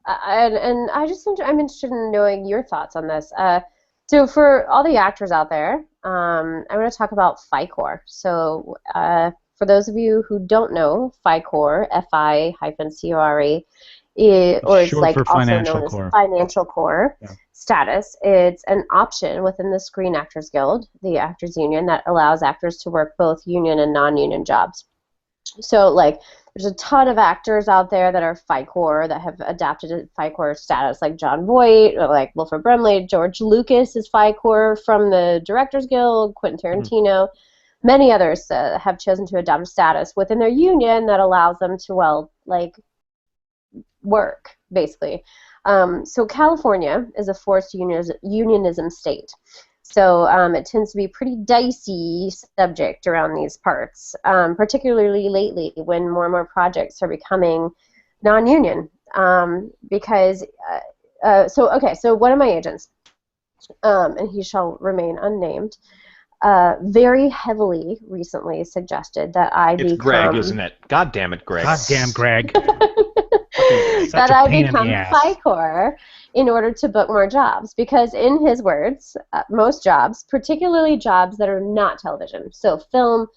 I'm interested in knowing your thoughts on this. So for all the actors out there, I'm going to talk about FICOR. So for those of you who don't know, FICOR, F-I-C-O-R-E, or it's like also known as Financial Core status. It's an option within the Screen Actors Guild, the Actors Union, that allows actors to work both union and non-union jobs. So, like, there's a ton of actors out there that are FICOR, that have adapted to FICOR status, like John Voight, or like Wilford Brimley. George Lucas is FICOR from the Directors Guild, Quentin Tarantino. Many others have chosen to adopt a status within their union that allows them to, well, like, work, basically. So California is a forced unionism state. So it tends to be a pretty dicey subject around these parts, particularly lately when more and more projects are becoming non-union. So one of my agents, and he shall remain unnamed, very heavily recently suggested that I become... It's Greg, isn't it? God damn it, Greg. God damn Greg. that I become FICOR in order to book more jobs, because in his words, most jobs, particularly jobs that are not television, so film,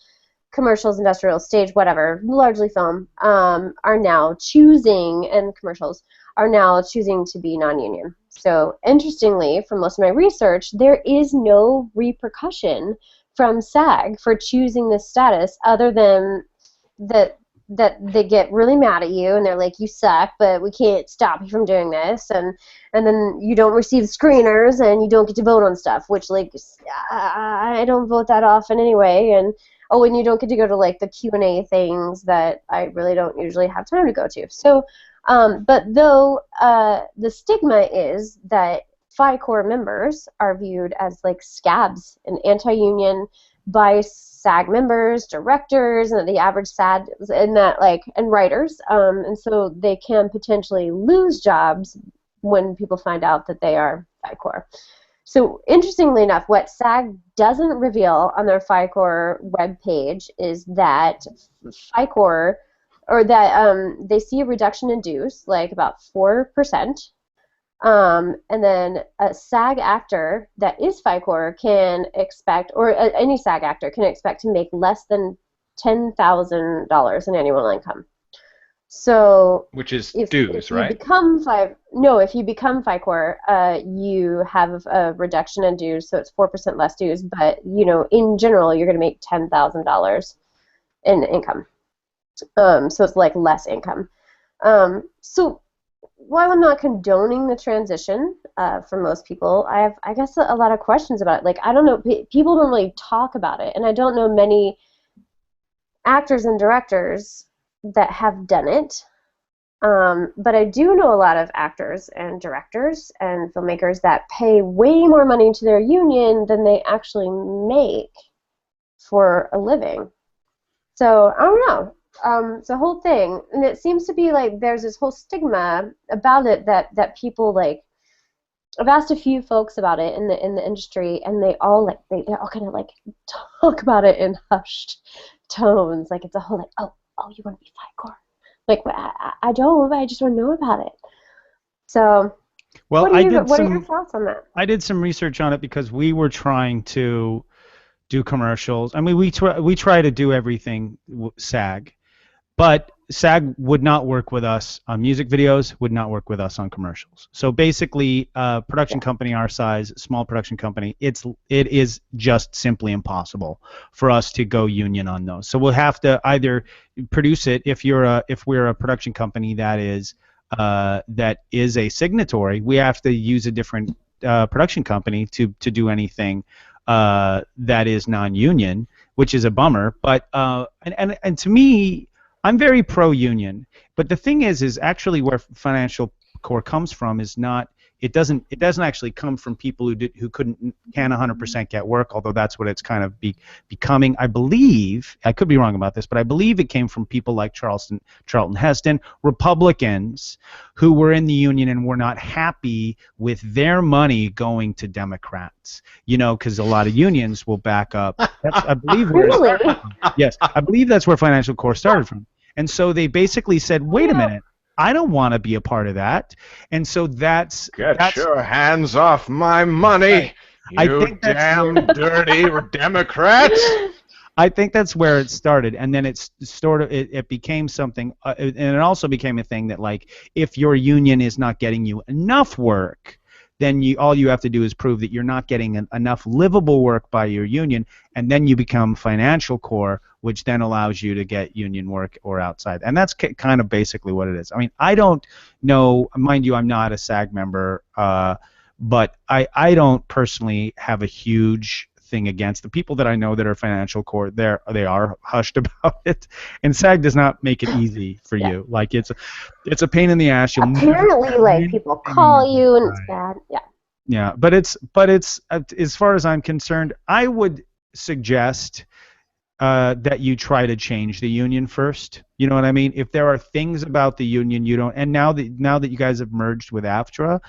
commercials, industrial, stage, whatever, largely film, are now choosing, and commercials are now choosing to be non-union. So interestingly, from most of my research, there is no repercussion from SAG for choosing this status other than that they get really mad at you and they're like, you suck, but we can't stop you from doing this, and then you don't receive screeners and you don't get to vote on stuff, which, like, I don't vote that often anyway, and you don't get to go to, like, the Q&A things that I really don't usually have time to go to. So but though the stigma is that FICOR members are viewed as, like, scabs and anti-union by SAG members, directors, and the average SAG, and writers, and so they can potentially lose jobs when people find out that they are FICOR. So interestingly enough, what SAG doesn't reveal on their FICOR webpage is that FICOR, or that they see a reduction in dues, like about 4%. And then a SAG actor that is FICOR can expect, or any SAG actor can expect to make less than $10,000 in annual income. So which is if dues, you right? become if you become FICOR, you have a reduction in dues, so it's 4% less dues. But in general, you're going to make $10,000 in income. So it's like less income. So while I'm not condoning the transition for most people, I have, I guess, a lot of questions about it. Like, I don't know, people don't really talk about it, and I don't know many actors and directors that have done it. But I do know a lot of actors and directors and filmmakers that pay way more money to their union than they actually make for a living. So I don't know. It's a whole thing, and it seems to be like there's this whole stigma about it that people like. I've asked a few folks about it in the industry, and they all kind of like talk about it in hushed tones, like it's a whole like, oh, you want to be FICOR? Like, I don't. I just want to know about it. So, well, what are your thoughts on that? I did some research on it because we were trying to do commercials. I mean, we try to do everything SAG, but SAG would not work with us on music videos, would not work with us on commercials. So basically, a production company our size, small production company, it is just simply impossible for us to go union on those. So we'll have to either produce it if we're a production company that is a signatory, we have to use a different production company to do anything that is non-union, which is a bummer. But and to me, I'm very pro-union. But the thing is actually where financial core comes from is not. It doesn't actually come from people who can't 100% get work, although that's what it's kind of becoming. I believe, I could be wrong about this, but I believe it came from people like Charlton Heston, Republicans who were in the union and were not happy with their money going to Democrats. Because a lot of unions will back up. I believe where it started from. Yes, I believe that's where financial core started from. And so they basically said, wait a minute. I don't want to be a part of that, and so that's your hands off my money, you damn dirty Democrats. I think that's where it started, and then it became something, and it also became a thing that like if your union is not getting you enough work, then all you have to do is prove that you're not getting enough livable work by your union, and then you become financial core, which then allows you to get union work or outside. And that's kind of basically what it is. I mean, I don't know, mind you, I'm not a SAG member, but I don't personally have a huge thing against the people that I know that are financial core. They are hushed about it, and SAG does not make it easy for you. Like it's a pain in the ass. Apparently, like people call you and it's bad. Yeah. Yeah, but it's as far as I'm concerned, I would suggest that you try to change the union first. You know what I mean? If there are things about the union you don't, and now that you guys have merged with AFTRA,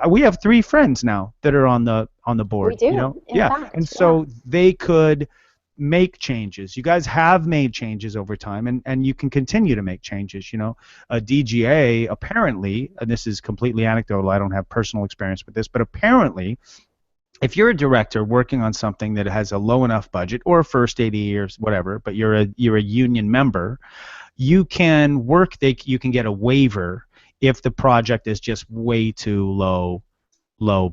we have 3 friends now that are on the board. We do. Yeah. And so they could make changes. You guys have made changes over time, and you can continue to make changes. A DGA apparently, and this is completely anecdotal, I don't have personal experience with this, but apparently, if you're a director working on something that has a low enough budget, or a first AD or whatever, but you're a union member, you can get a waiver if the project is just way too low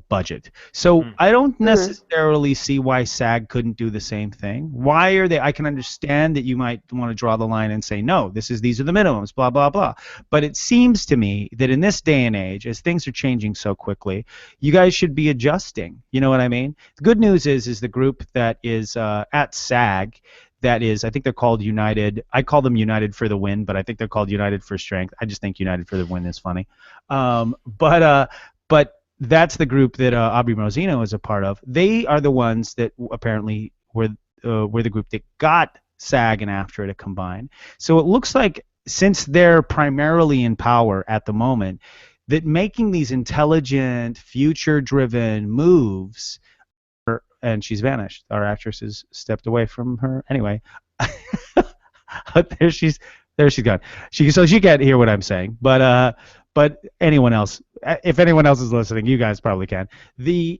budget. So I don't necessarily see why SAG couldn't do the same thing. Why are they? I can understand that you might want to draw the line and say, no, these are the minimums, blah, blah, blah. But it seems to me that in this day and age, as things are changing so quickly, you guys should be adjusting. You know what I mean? The good news is the group that is at SAG, that is, I think they're called United. I call them United for the Win, but I think they're called United for Strength. I just think United for the Win is funny. But that's the group that Aubrey Mosino is a part of. They are the ones that apparently were the group that got SAG and AFTRA to combine. So it looks like, since they're primarily in power at the moment, that making these intelligent, future-driven moves, and she's vanished. Our actress has stepped away from her. Anyway, there she's gone. So she can't hear what I'm saying, but but anyone else, if anyone else is listening, you guys probably can. I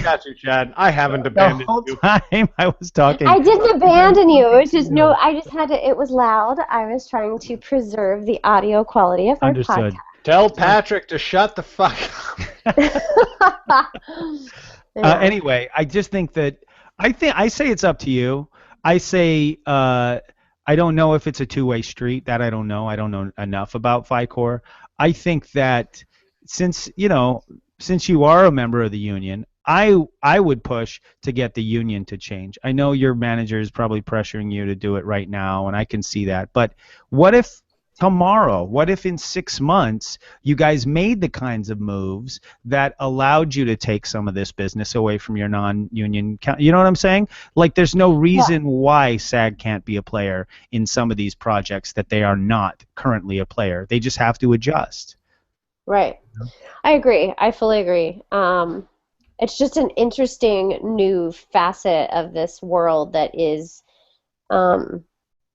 got you, Chad. I haven't abandoned you. The whole time I was talking. I didn't abandon you. It was just I just had to. It was loud. I was trying to preserve the audio quality of our podcast. Tell Patrick to shut the fuck up. Anyway, I just think that I say it's up to you. I say I don't know if it's a two-way street. That I don't know. I don't know enough about FICOR. I think that since you are a member of the union, I would push to get the union to change. I know your manager is probably pressuring you to do it right now, and I can see that. But what if tomorrow, what if in 6 months you guys made the kinds of moves that allowed you to take some of this business away from your non-union, you know what I'm saying? Like there's no reason why SAG can't be a player in some of these projects that they are not currently a player. They just have to adjust. Right. I agree. I fully agree. It's just an interesting new facet of this world that is that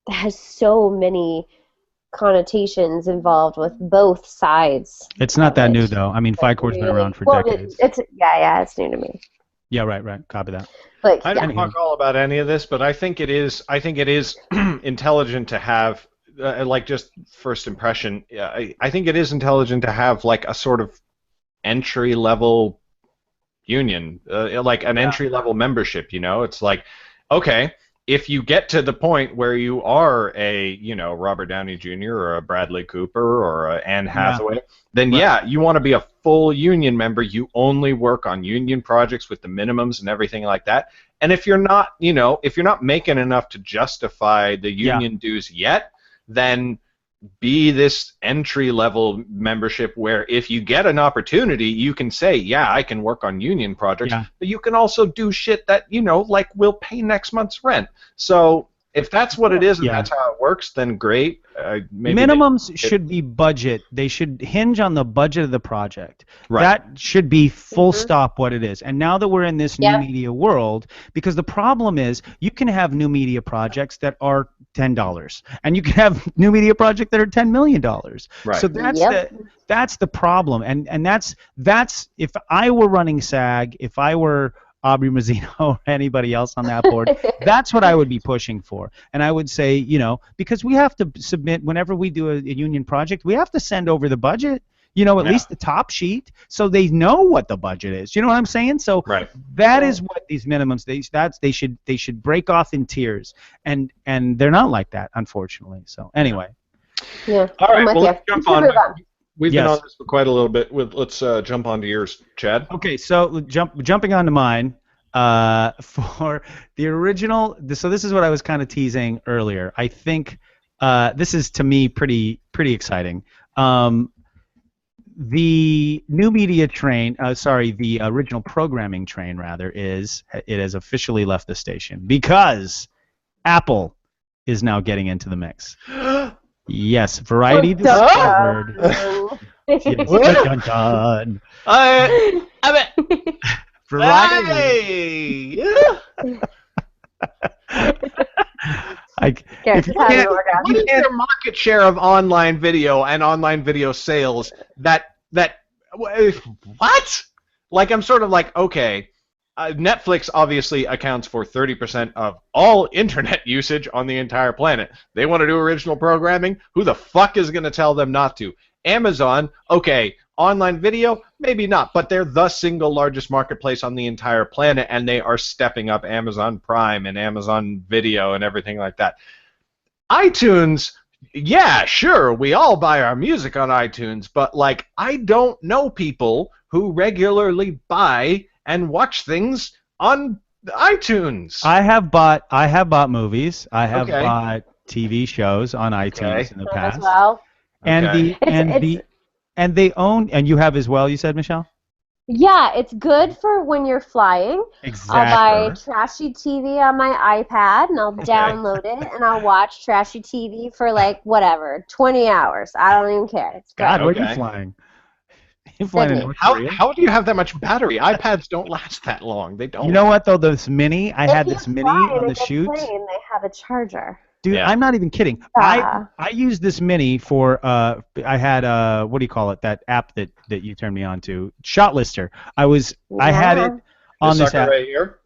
has so many connotations involved with both sides. It's not that new though. I mean, FICOR's been around for decades. It's new to me. Yeah, right. Copy that. Like, I don't talk all about any of this, but I think it is intelligent to have like just first impression. I think it is intelligent to have like a sort of entry level union, like an entry level membership. You know, it's like okay. If you get to the point where you are a, Robert Downey Jr. or a Bradley Cooper or a Anne Hathaway, then you want to be a full union member. You only work on union projects with the minimums and everything like that. And if you're not, if you're not making enough to justify the union dues yet, then be this entry-level membership where if you get an opportunity, you can say, I can work on union projects, but you can also do shit that, like will pay next month's rent. So if that's what it is and that's how it works, then great. Minimums should be budget. They should hinge on the budget of the project. Right. That should be full stop what it is. And now that we're in this new media world, because the problem is you can have new media projects that are $10, and you can have new media projects that are $10 million. Right. So that's the problem. And that's if I were running SAG, if I were Aubrey Mazzino or anybody else on that board, that's what I would be pushing for. And I would say, because we have to submit, whenever we do a union project, we have to send over the budget, at least the top sheet, so they know what the budget is. You know what I'm saying? So that is what these minimums, they should break off in tiers. And they're not like that, unfortunately. So anyway. Yeah. All right, well, let's jump on. We've been on this for quite a little bit. Let's jump onto yours, Chad. Okay, so jumping onto mine for the original. So this is what I was kind of teasing earlier. I think this is to me pretty exciting. The new media train, the original programming train rather, has officially left the station because Apple is now getting into the mix. Yes, Variety discovered. Yes, dun, dun. Variety. What is their market share of online video and online video sales? What? Like I'm sort of like okay. Netflix obviously accounts for 30% of all internet usage on the entire planet. They want to do original programming? Who the fuck is going to tell them not to? Amazon, okay, online video, maybe not, but they're the single largest marketplace on the entire planet, and they are stepping up Amazon Prime and Amazon Video and everything like that. iTunes, yeah, sure, we all buy our music on iTunes, but like I don't know people who regularly buy and watch things on iTunes. I have bought movies. I have bought TV shows on iTunes in the past. As well. And and they own, and you have as well, you said, Michelle? Yeah, it's good for when you're flying. Exactly. I'll buy trashy TV on my iPad, and I'll download it, and I'll watch trashy TV for like whatever, 20 hours. I don't even care. It's great. God, where are you flying? How do you have that much battery? iPads don't last that long. They don't. You know what though? This mini, I had this mini on the chute. Plane, they have a charger. Dude, I'm not even kidding. I used this mini for I had what do you call it? That app that you turned me on to, Shotlister. I had it on this app. Right here?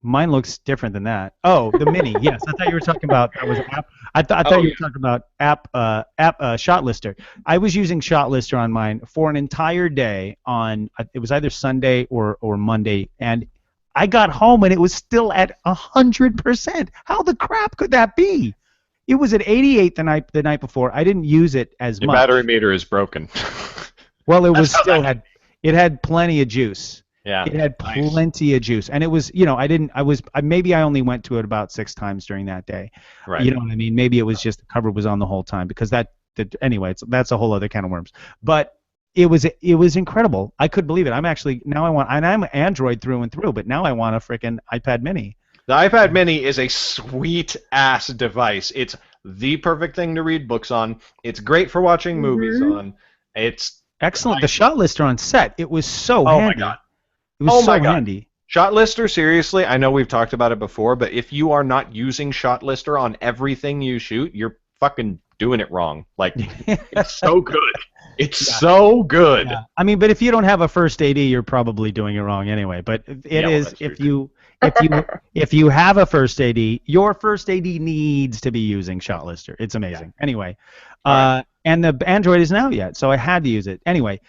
Mine looks different than that. Oh, the mini. Yes, I thought you were talking about that was an app. I thought you were talking about app Shotlister. I was using Shotlister on mine for an entire day on it was either Sunday or Monday, and I got home and it was still at 100%. How the crap could that be? It was at 88 the night before. I didn't use it as much. Your battery meter is broken. Well, it was still had plenty of juice. Yeah. It had plenty of juice, and it was, maybe I only went to it about 6 times during that day. Right. You know what I mean? Maybe it was just the cover was on the whole time because anyway, that's a whole other can of worms. But it was incredible. I couldn't believe it. I'm Android through and through, but now I want a freaking iPad mini. The iPad mini is a sweet ass device. It's the perfect thing to read books on. It's great for watching movies on. It's excellent. The Shotlister on set, it was so handy. Oh my god. It was so handy. Shotlister, seriously, I know we've talked about it before, but if you are not using Shotlister on everything you shoot, you're fucking doing it wrong. Like, it's so good. It's so good. Yeah. I mean, but if you don't have a first AD, you're probably doing it wrong anyway. But if you have a first AD, your first AD needs to be using Shotlister. It's amazing. Yeah. Anyway, and the Android isn't out yet, so I had to use it. Anyway,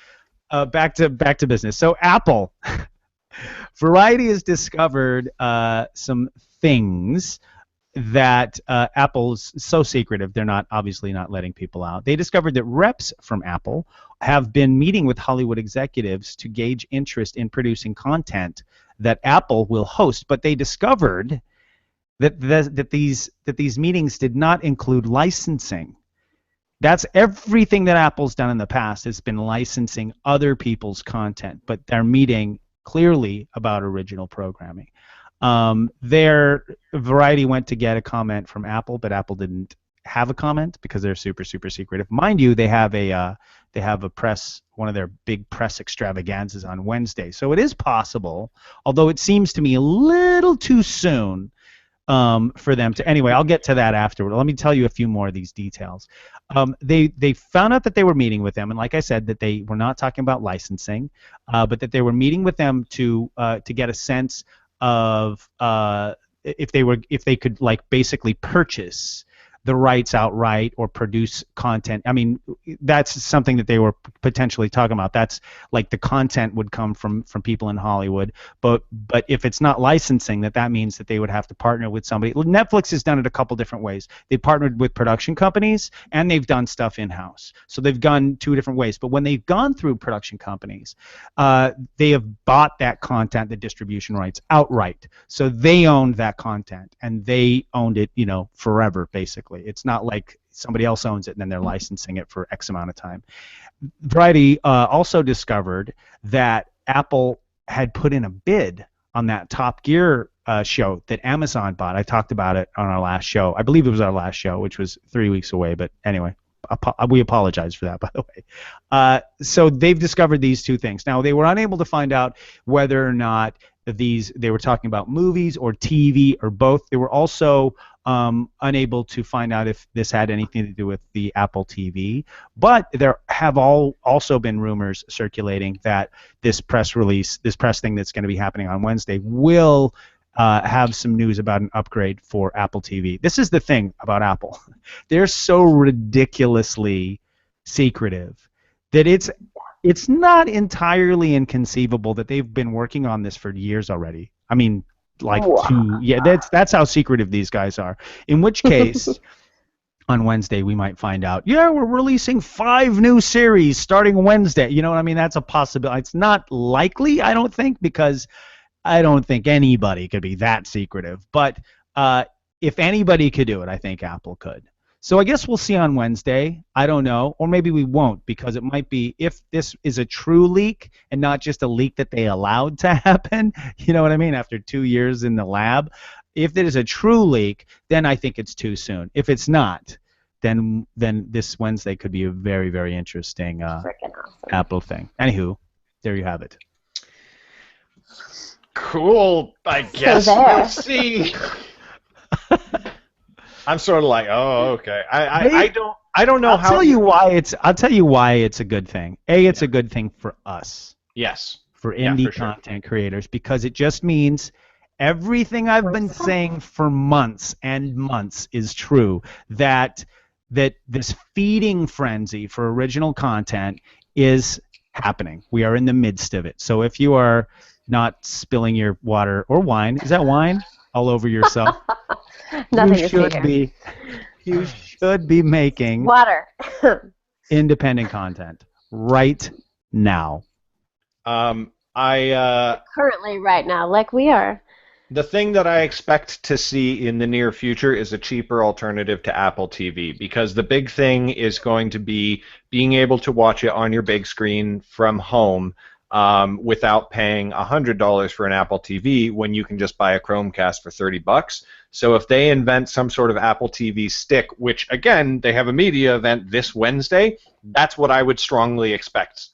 back to business. So Apple. Variety has discovered some things that Apple's so secretive, they're obviously not letting people out. They discovered that reps from Apple have been meeting with Hollywood executives to gauge interest in producing content that Apple will host, but they discovered that these meetings did not include licensing. That's everything that Apple's done in the past has been licensing other people's content, but they're meeting clearly about original programming. Their Variety went to get a comment from Apple, but Apple didn't have a comment because they're super, super secretive. Mind you, they have a press, one of their big press extravaganzas on Wednesday. So it is possible, although it seems to me a little too soon for them to. Anyway, I'll get to that afterward. Let me tell you a few more of these details. They found out that they were meeting with them, and like I said, that they were not talking about licensing, but that they were meeting with them to get a sense of if they could like basically purchase the rights outright or produce content. I mean, that's something that they were potentially talking about. That's like the content would come from people in Hollywood, but if it's not licensing, that means that they would have to partner with somebody. Netflix has done it a couple different ways. They've partnered with production companies and they've done stuff in-house. So they've gone 2 different ways. But when they've gone through production companies, they have bought that content, the distribution rights, outright. So they owned that content and they owned it, forever, basically. It's not like somebody else owns it and then they're licensing it for X amount of time. Variety also discovered that Apple had put in a bid on that Top Gear show that Amazon bought. I talked about it on our last show. I believe it was our last show, which was 3 weeks away. But anyway, we apologize for that, by the way. So they've discovered these 2 things. Now, they were unable to find out whether or not they were talking about movies or TV or both. They were also unable to find out if this had anything to do with the Apple TV, but there have also been rumors circulating that this press thing that's going to be happening on Wednesday will have some news about an upgrade for Apple TV. This is the thing about Apple. They're so ridiculously secretive that it's not entirely inconceivable that they've been working on this for years already. I mean, that's how secretive these guys are. In which case, on Wednesday we might find out, we're releasing 5 new series starting Wednesday. You know what I mean? That's a possibility. It's not likely, I don't think, because I don't think anybody could be that secretive. But if anybody could do it, I think Apple could. So I guess we'll see on Wednesday. I don't know. Or maybe we won't, because it might be, if this is a true leak and not just a leak that they allowed to happen, you know what I mean, after 2 years in the lab. If it is a true leak, then I think it's too soon. If it's not, then this Wednesday could be a very, very interesting awesome Apple thing. Anywho, there you have it. Cool, I guess. We'll see. I'm sort of like, oh, okay. I don't know how. I'll tell you why it's a good thing. It's a good thing for us. Yes. For indie content creators, because it just means everything I've been saying for months and months is true. That this feeding frenzy for original content is happening. We are in the midst of it. So if you are not spilling your water or wine, is that wine all over yourself? You should be making water independent content right now. Currently right now, like we are. The thing that I expect to see in the near future is a cheaper alternative to Apple TV, because the big thing is going to be being able to watch it on your big screen from home without paying $100 for an Apple TV when you can just buy a Chromecast for $30. So if they invent some sort of Apple TV stick, which again they have a media event this Wednesday, that's what I would strongly expect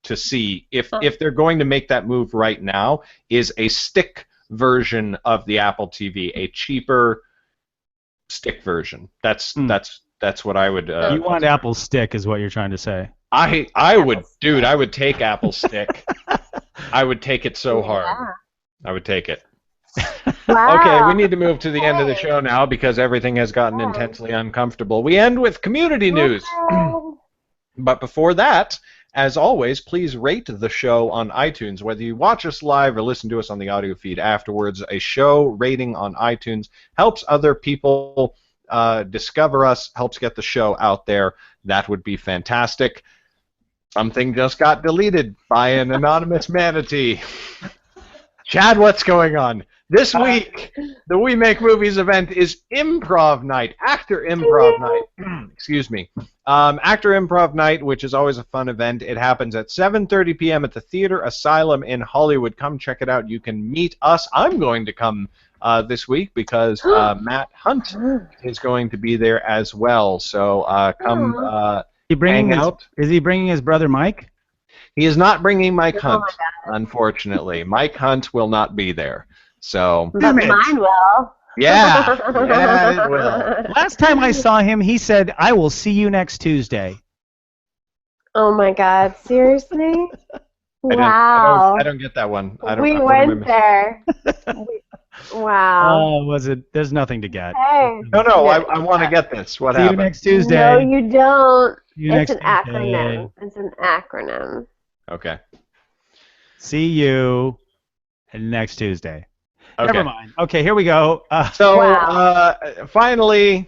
to see if they're going to make that move right now, is a stick version of the Apple TV, a cheaper stick version. That's what I would. You want Apple stick, is what you're trying to say? I would, dude. I would take Apple stick. I would take it so hard. I would take it. Wow. Okay, we need to move to the end of the show now because everything has gotten intensely uncomfortable. We end with community news. But before that, as always, please rate the show on iTunes. Whether you watch us live or listen to us on the audio feed afterwards, a show rating on iTunes helps other people discover us, helps get the show out there. That would be fantastic. Something just got deleted by an anonymous manatee. Chad, what's going on? This week, the We Make Movies event is Improv Night, Actor Improv Night. Excuse me. Actor Improv Night, which is always a fun event. It happens at 7:30 p.m. at the Theater Asylum in Hollywood. Come check it out. You can meet us. I'm going to come this week because Matt Hunt is going to be there as well. So come hang out. Is he bringing his brother Mike? He is not bringing Mike Hunt, unfortunately. Mike Hunt will not be there. So, but mine will. Yeah, it will. Last time I saw him, he said, "I will see you next Tuesday." Oh my God! Seriously? Wow. I don't get that one. We went there. Wow. Oh, was it? There's nothing to get. Hey. No, I want to get this. What happened? See you next Tuesday. No, you don't. It's an Tuesday. acronym. It's an acronym. Okay. See you next Tuesday. Okay. Never mind. Okay, here we go. Finally,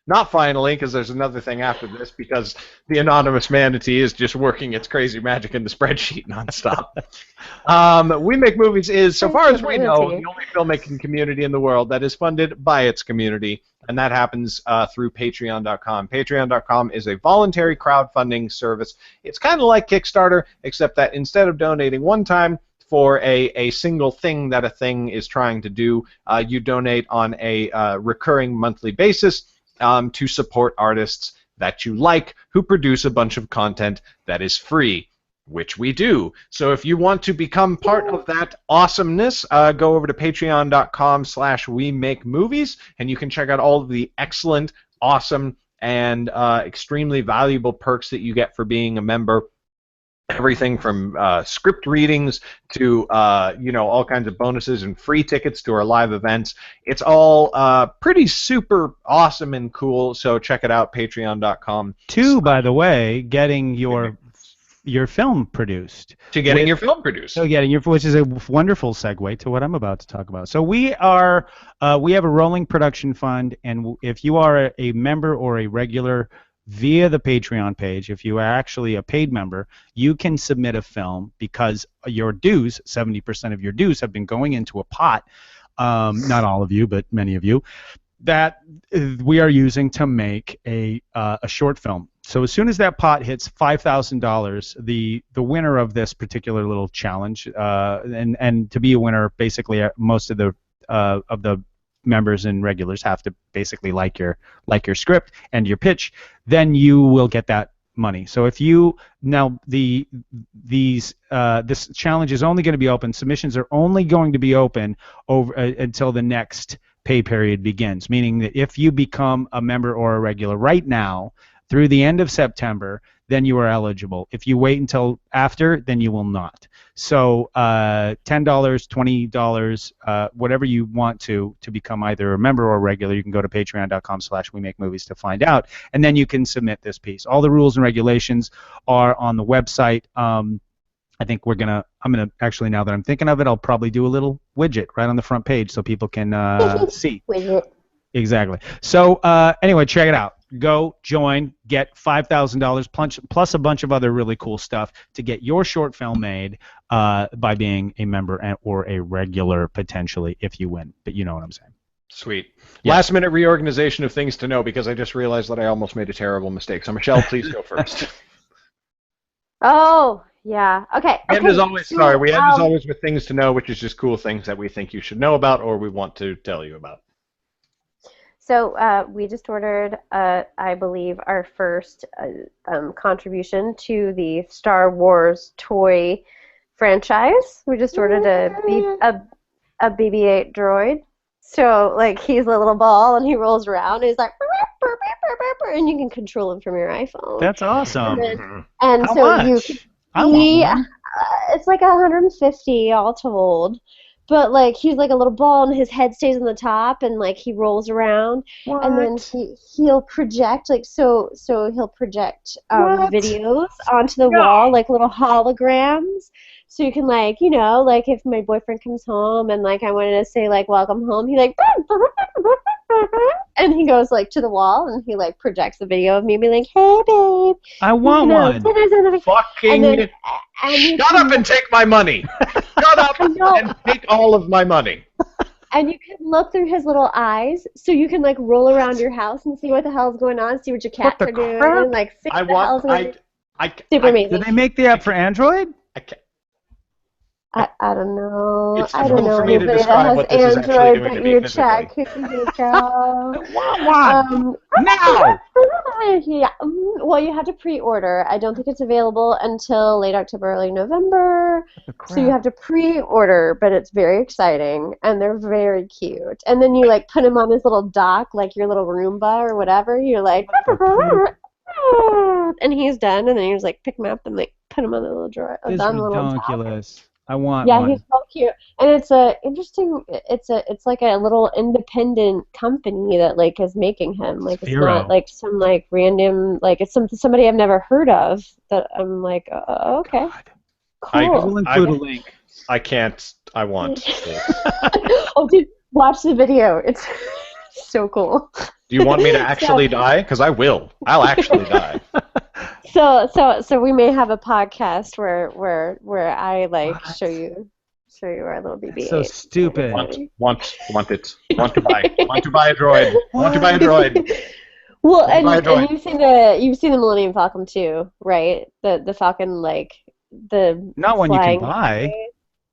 not finally, because there's another thing after this, because the anonymous manatee is just working its crazy magic in the spreadsheet nonstop. We Make Movies is, so far as we know, the only filmmaking community in the world that is funded by its community, and that happens through Patreon.com. Patreon.com is a voluntary crowdfunding service. It's kind of like Kickstarter, except that instead of donating one time for a single thing that a thing is trying to do, you donate on a recurring monthly basis to support artists that you like who produce a bunch of content that is free, which we do. So if you want to become part of that awesomeness, go over to patreon.com/WeMakeMovies, and you can check out all of the excellent, awesome, and extremely valuable perks that you get for being a member. Everything from script readings to all kinds of bonuses and free tickets to our live events. It's all pretty super awesome and cool. So check it out, Patreon.com. By the way, getting your film produced. Your film produced. So which is a wonderful segue to what I'm about to talk about. So we have a rolling production fund, and if you are a member or a regular via the Patreon page, if you are actually a paid member, you can submit a film because your dues, 70% of your dues, have been going into a pot, not all of you, but many of you, that we are using to make a short film. So as soon as that pot hits $5,000, the winner of this particular little challenge, and to be a winner, basically most of the members and regulars have to basically like your script and your pitch, then you will get that money. So if you now this challenge is only going to be open. Submissions are only going to be open over until the next pay period begins, meaning that if you become a member or a regular right now through the end of September, then you are eligible. If you wait until after, then you will not. So $10, $20, whatever you want to become either a member or a regular, you can go to patreon.com/WeMakeMovies to find out, and then you can submit this piece. All the rules and regulations are on the website. I think I'm gonna actually, now that I'm thinking of it, I'll probably do a little widget right on the front page so people can see. Widget. Exactly. So anyway, check it out. Go join, get $5,000 plus a bunch of other really cool stuff to get your short film made by being a member or a regular, potentially, if you win. But you know what I'm saying. Sweet. Yeah. Last minute reorganization of things to know, because I just realized that I almost made a terrible mistake. So Michelle, please go first. Oh, yeah. Okay. And as always, we end as always with things to know, which is just cool things that we think you should know about or we want to tell you about. So we just ordered, I believe, our first contribution to the Star Wars toy franchise. We just ordered a BB-8 droid. So, like, he's a little ball, and he rolls around, and he's like, and you can control him from your iPhone. That's awesome. And How so much? It's like 150 all told. But, like, he's like a little ball, and his head stays on the top, and, like, he rolls around. What? And then he'll project, like, so he'll project videos onto the wall, like little holograms. So you can, like, you know, like, if my boyfriend comes home and, like, I wanted to say, like, welcome home, he, like, and he goes, like, to the wall, and he, like, projects a video of me being like, hey, babe. I want one. Fucking shut up and take my money. Shut up and take all of my money. And you can look through his little eyes, so you can, like, roll around your house and see what the hell's going on, see what your cats are doing, and, like, see what the hell's going on. Super amazing. Did they make the app for Android? I don't know. It's difficult for me to describe what this is actually doing to me physically. Now! Yeah. Well, you have to pre-order. I don't think it's available until late October, early November. So you have to pre-order, but it's very exciting, and they're very cute. And then you, like, put them on this little dock, like your little Roomba or whatever. You're like, and he's done, and then you just, like, pick him up and, like, put him on the little drawer. It's ridiculous. I want one. one. He's so cute, and it's it's like a little independent company that, like, is making him. Like, it's not like some, like, random, like, it's somebody I've never heard of that I'm like, oh, okay, cool. We'll include a link. I can't. I want this. Oh, dude, watch the video. It's so cool. Do you want me to actually die? Because I will. I'll actually die. So we may have a podcast where I, like, show you our little BB-8. So stupid. Want it. Want to buy. Want to buy a droid. Want to buy a droid. Well, and you've seen the Millennium Falcon too, right? The Falcon, like, the not one you can buy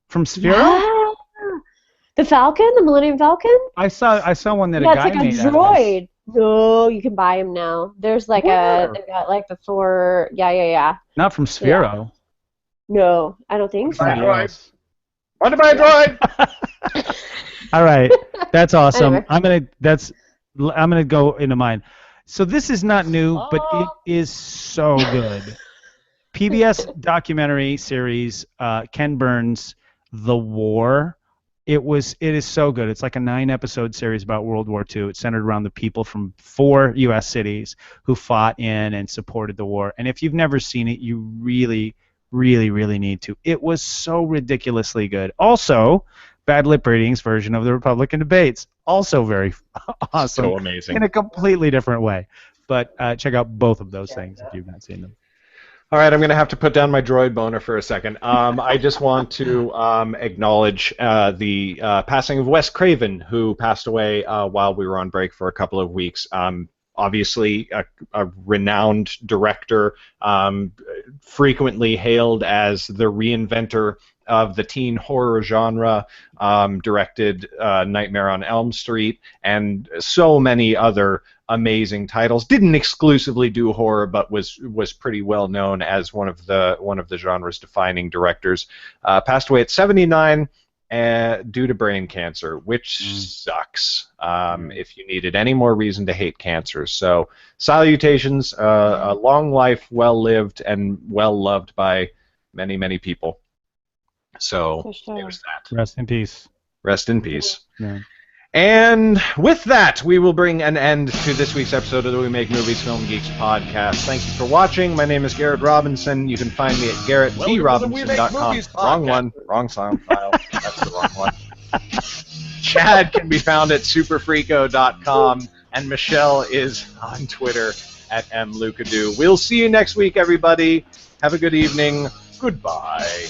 from Sphero. Yeah. The Falcon, the Millennium Falcon. I saw one that a guy made. It's like a droid. No, you can buy them now. There's like they've got like the 4. Yeah. Not from Sphero. Yeah. No, I don't think so. Want to buy a droid? All right, that's awesome. Anyway. I'm gonna go into mine. So this is not new, but it is so good. PBS documentary series, Ken Burns' The War. It is so good. It's like a 9-episode series about World War II. It's centered around the people from 4 U.S. cities who fought in and supported the war. And if you've never seen it, you really, really, really need to. It was so ridiculously good. Also, Bad Lip Reading's version of the Republican debates. Also very awesome. So amazing. In a completely different way. But check out both of those things if you've not seen them. All right, I'm going to have to put down my droid boner for a second. I just want to acknowledge the passing of Wes Craven, who passed away while we were on break for a couple of weeks. Obviously, a renowned director, frequently hailed as the reinventor of the teen horror genre, directed Nightmare on Elm Street, and so many other amazing titles. Didn't exclusively do horror, but was pretty well known as one of the genre's defining directors. Passed away at 79, due to brain cancer, which sucks. If you needed any more reason to hate cancer. So, salutations, a long life, well lived, and well loved by many, many people. So, there's that. Rest in peace. Rest in peace. Yeah. And with that, we will bring an end to this week's episode of the We Make Movies Film Geeks podcast. Thank you for watching. My name is Garrett Robinson. You can find me at GarrettTRobinson.com. Wrong one. Wrong sound file. That's the wrong one. Chad can be found at superfreako.com. And Michelle is on Twitter at mlucadoo. We'll see you next week, everybody. Have a good evening. Goodbye.